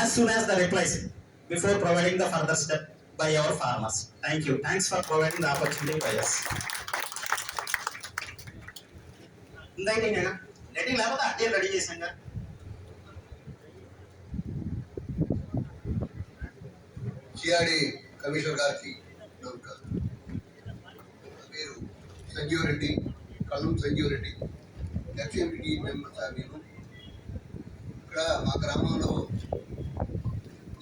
as soon as the replies before providing the further step by our farmers. Thank you. Thanks for providing the opportunity by us. Lighting లేకపోతే అడ్డే ready చేసాం. CRD commissioner గారికి నమస్కారం. పేరు Sanjeev Reddy, Kalluru Sanjeev Reddy, ex MP member sir. నేను ఇక్కడ మా గ్రామంలో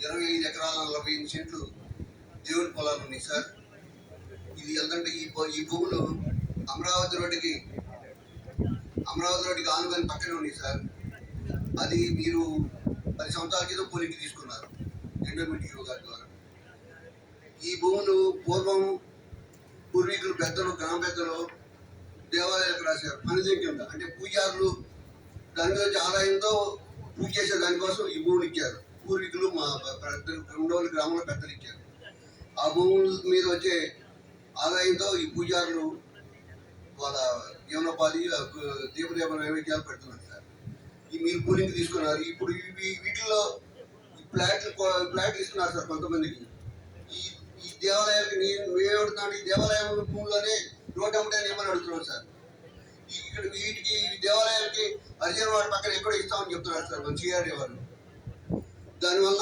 25 ఎకరాల 45 సెంట్లు దేవుని పొలాలు ఉన్నాయి సార్. ఇది ఎంతంటే ఈ భూములు అమరావతి రోడ్డుకి ఆనుకొని పక్కనే ఉన్నాయి సార్. అది మీరు 10 సంవత్సరాల క్రితం పోలీకి తీసుకున్నారు ఎండోమెంట్ ఈవో గారి ద్వారా. ఈ భూములు పూర్వీకులు పెద్దలు, గ్రామ పెద్దలు దేవాలయాలకు రాశారు పనిదే కింద. అంటే పూజారులు దాని మీద వచ్చే ఆదాయంతో పూజ చేసే దానికోసం ఈ భూములు ఇచ్చారు. పూర్వీకులు మా ఉండవల్లి గ్రామంలో పెద్దలు ఇచ్చారు. ఆ భూముల మీద వచ్చే ఆదాయంతో ఈ పూజారులు వాళ్ళ జీవనోపాధి దీపదేవ నైవేద్యాలు పెడుతున్నారు సార్. ఈ మీరు కూలింగ్ తీసుకున్నారు. ఇప్పుడు వీటిలో ఫ్లాట్లు ఇస్తున్నారు సార్ కొంతమందికి. ఈ దేవాలయాలకి మేము అడుగుతున్నాడు, ఈ దేవాలయం భూముల్లోనే రోడ్డు అమ్మటాన్ని ఏమని అడుగుతున్నాడు సార్. ఇక్కడ వీటికి దేవాలయాలకి అర్జున వారి పక్కన ఎక్కడో ఇస్తామని చెప్తున్నారు సార్ మన సిఆర్ఏ వారు. దానివల్ల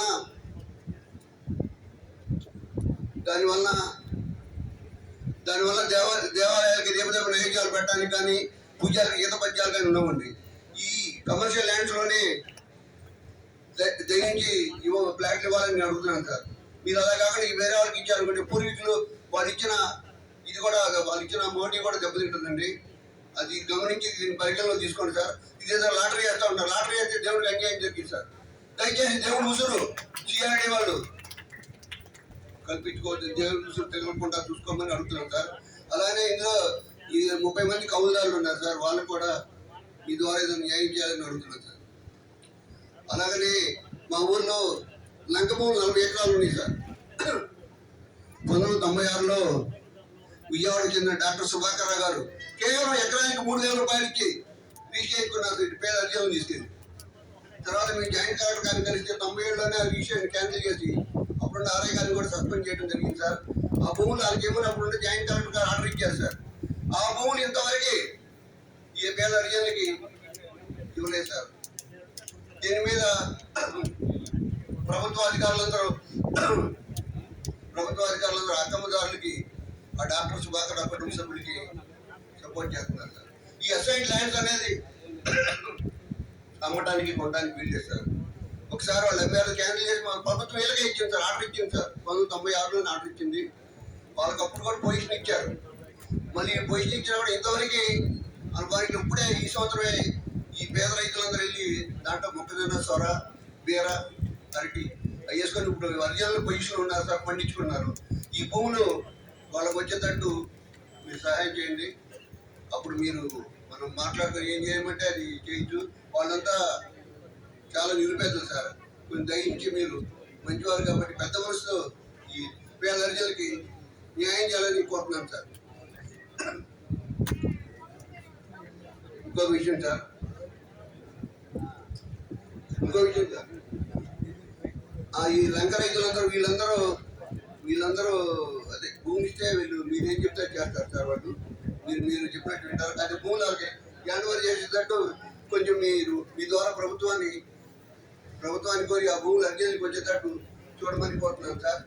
దేవాలయాలకి దీపదేవ నైవేద్యాలు పెట్టడానికి కానీ పూజారికి ఈత పద్యాలు కానీ ఉండవండి. ఈ కమర్షియల్ ల్యాండ్స్ లోనే దయించి ఫ్లాట్లు ఇవ్వాలని నేను అడుగుతున్నాను సార్. మీరు అలా కాకుండా వేరే వాళ్ళకి ఇచ్చారనుకుంటే పూర్వీకులు వాళ్ళు ఇచ్చిన మోడీ కూడా దెబ్బతింటుందండి. అది గమనించి దీన్ని పరిగణలో తీసుకోండి సార్. ఇదేదో లాటరీ వేస్తూ ఉంటారు. లాటరీ వేస్తే దేవుడికి అన్యాయం జరిగింది సార్. దయచేసి దేవుడు ముసురు సిఆర్డీ వాళ్ళు కల్పించుకోవద్దు, దేవుడి ముసురు తెగకుండా చూసుకోమని అడుగుతున్నాం సార్. అలానే ఇందులో ఈ 30 మంది కౌలుదారులు ఉన్నారు సార్. వాళ్ళు కూడా మీ ద్వారా ఏదో న్యాయం చేయాలని అడుగుతున్నాం సార్. అలాగనే మా ఊర్లో లంకమూలు 40 ఎకరాలు ఉన్నాయి సార్. 1996లో విజయవాడకు చెందిన డాక్టర్ సుభాకర్ రావు గారు కేవలం ఎకరానికి 3,000 రూపాయలు ఇచ్చి రిజిస్ట్రేషన్ పేద అర్జీలను తీసుకెళ్ళి తర్వాత మేము జాయింట్ కలెక్టర్ గారిని కలిస్తే 97లోనే ఆ రిజిస్ట్రేషన్ క్యాన్సిల్ చేసి అప్పుడు ఆర్ఐ గారిని కూడా సస్పెండ్ చేయడం జరిగింది సార్. ఆ భూములు వాళ్ళకి ఏమో అప్పుడు జాయింట్ కలెక్టర్ గారు ఆర్డర్ ఇచ్చారు సార్. ఆ భూములు ఇంతవరకు ఈ పేద అర్జీలకి ఇవ్వలేదు సార్. దీని మీద ప్రభుత్వ అధికారులందరూ అక్కమ్మదారులకి ఆ డాక్టర్ సుభాకర్ రావు కుటుంబ సభ్యులకి సపోర్ట్ చేస్తున్నారు సార్. ఈ అసైన్ ల్యాండ్స్ అనేది అమ్మటానికి కొనడానికి వీలు చేస్తారు. ఒకసారి వాళ్ళు ఎంఆర్ఓ క్యాన్సిల్ చేసి మా ప్రభుత్వం వీళ్ళకే ఇచ్చింది సార్, ఆర్డర్ ఇచ్చింది సార్. 1996లోనే ఆర్డర్ ఇచ్చింది. వాళ్ళకి అప్పుడు కూడా పొజిషన్ ఇచ్చారు. మళ్ళీ పొజిషన్ ఇచ్చినా కూడా ఇంతవరకు వారికి ఇప్పుడే ఈ సంవత్సరమే ఈ పేద రైతులందరూ వెళ్ళి దాంట్లో మొక్కజొన్న, సొర, బీర, అరటి వేసుకొని ఇప్పుడు ఒరిజినల్ పొజిషన్ ఉన్నారు సార్, పండించుకున్నారు. ఈ భూములు వాళ్ళకి వచ్చేటట్టు మీరు సహాయం చేయండి. అప్పుడు మనం మాట్లాడుకొని ఏం చేయమంటే అది చేయొచ్చు. వాళ్ళంతా చాలా నిరుపేదలు సార్. కొంచెం దయించి మీరు మంచివారు కాబట్టి పెద్ద మనసుతో ఈ పేద అర్జీలకి న్యాయం చేయాలని కోరుతున్నాను సార్. ఇంకో విషయం సార్ ఈ లంక రైతులందరూ వీళ్ళందరూ అదే భూమి ఇస్తే మీరేం చెప్తే చేస్తారు సార్. వాళ్ళు మీరు చెప్పినట్టు వింటారు. కానీ భూములు వాళ్ళకి యాన్వర్ చేసేటట్టు కొంచెం మీరు మీ ద్వారా ప్రభుత్వాన్ని కోరి ఆ భూములు అర్జీలకు వచ్చేటట్టు చూడమని కోరుతున్నాను సార్.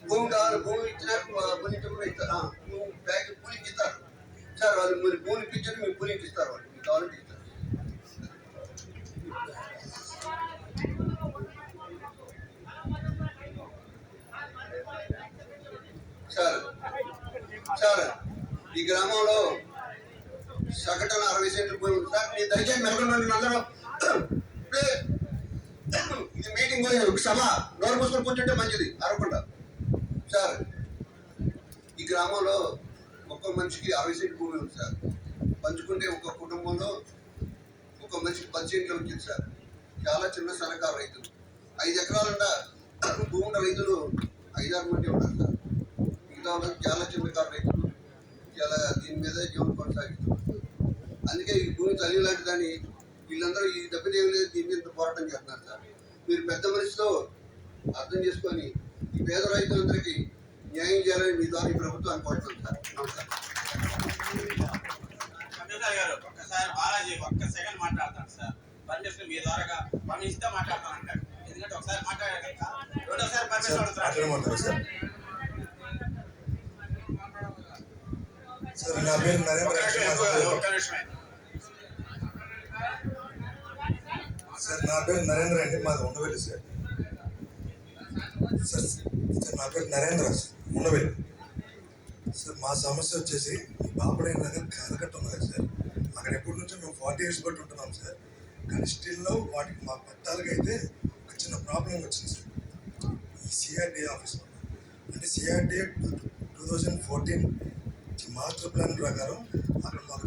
భూమి కావాలి, భూమి ఇచ్చినట్టు పులించకుండా ఇస్తారు. పులికి ఇస్తారు సార్. వాళ్ళు మీరు భూమి ఇప్పించండి, మీరు పులికి ఇస్తారు. వాళ్ళు మీకు కావాలంటే ఇస్తారు సార్. ఈ గ్రామంలో సగటున 60 సెంట్లు భూమి ఉంది సార్. మీరు దయచేసి మెలకొండండి అందరూ. ఇది మీటింగ్ సభ, నోరు మూసుకొని కూర్చుంటే మంచిది అరవకుండా సార్. ఈ గ్రామంలో ఒక్క మనిషికి 60 సెంట్లు భూమి ఉంది సార్. పంచుకుంటే ఒక కుటుంబంలో ఒక మనిషికి 10 సెంట్లు వచ్చింది సార్. చాలా చిన్న సన్నకారు రైతులు 5 ఎకరాలున్న భూమి ఉన్న రైతులు 5-6 మంది ఉన్నారు సార్. మిగతా చాలా చిన్నకారు రైతులు చాలా దీని మీద జీవనం కొనసాగిస్తున్నారు. అందుకే ఈ భూమి తల్లి లాంటి దాన్ని వీళ్ళందరూ ఈ దెబ్బతేమి లేదు దీని మీద పోరాటం చేస్తున్నారు సార్. మీరు పెద్ద మనిషితో అర్థం చేసుకొని ఈ పేద రైతులందరికీ న్యాయం చేయాలని మీ ద్వారా ఈ ప్రభుత్వాన్ని కోరుతున్నాం సార్. నమస్కారం. ఒక్కసారి బాలాజీ ఒక్క సెకండ్ మాట్లాడతాను సార్. పర్మిషన్ మీ ద్వారా పర్మిషన్ మాట్లాడతాను అంటాడు. ఎందుకంటే ఒకసారి మాట్లాడారు కనుక రెండోసారి పర్మిషన్ అడుగుతారు. మాట్లాడమంటారు సార్ నా పేరు నరేంద్ర. ఒక్క నిమిషమే. సార్ నా పేరు నరేంద్ర అండి, మాది ఉండవెల్లి సార్. సార్ సార్ నా పేరు నరేంద్ర సార్, ఉండవెల్లి సార్. మా సమస్య వచ్చేసి బాపడైన దగ్గర కాలకట్ట ఉంది కదా సార్, అక్కడ ఎప్పటి నుంచో మేము 40 years బట్టి ఉంటున్నాం సార్. కానీ స్టిల్లో వాటికి మా పట్టాలకి అయితే ఒక చిన్న ప్రాబ్లం వచ్చింది సార్. ఈ సిఆర్డిఏ ఆఫీస్లో అంటే సిఆర్డిఏ 2014 మాస్టర్ ప్లాన్ ప్రకారం అక్కడ మాకు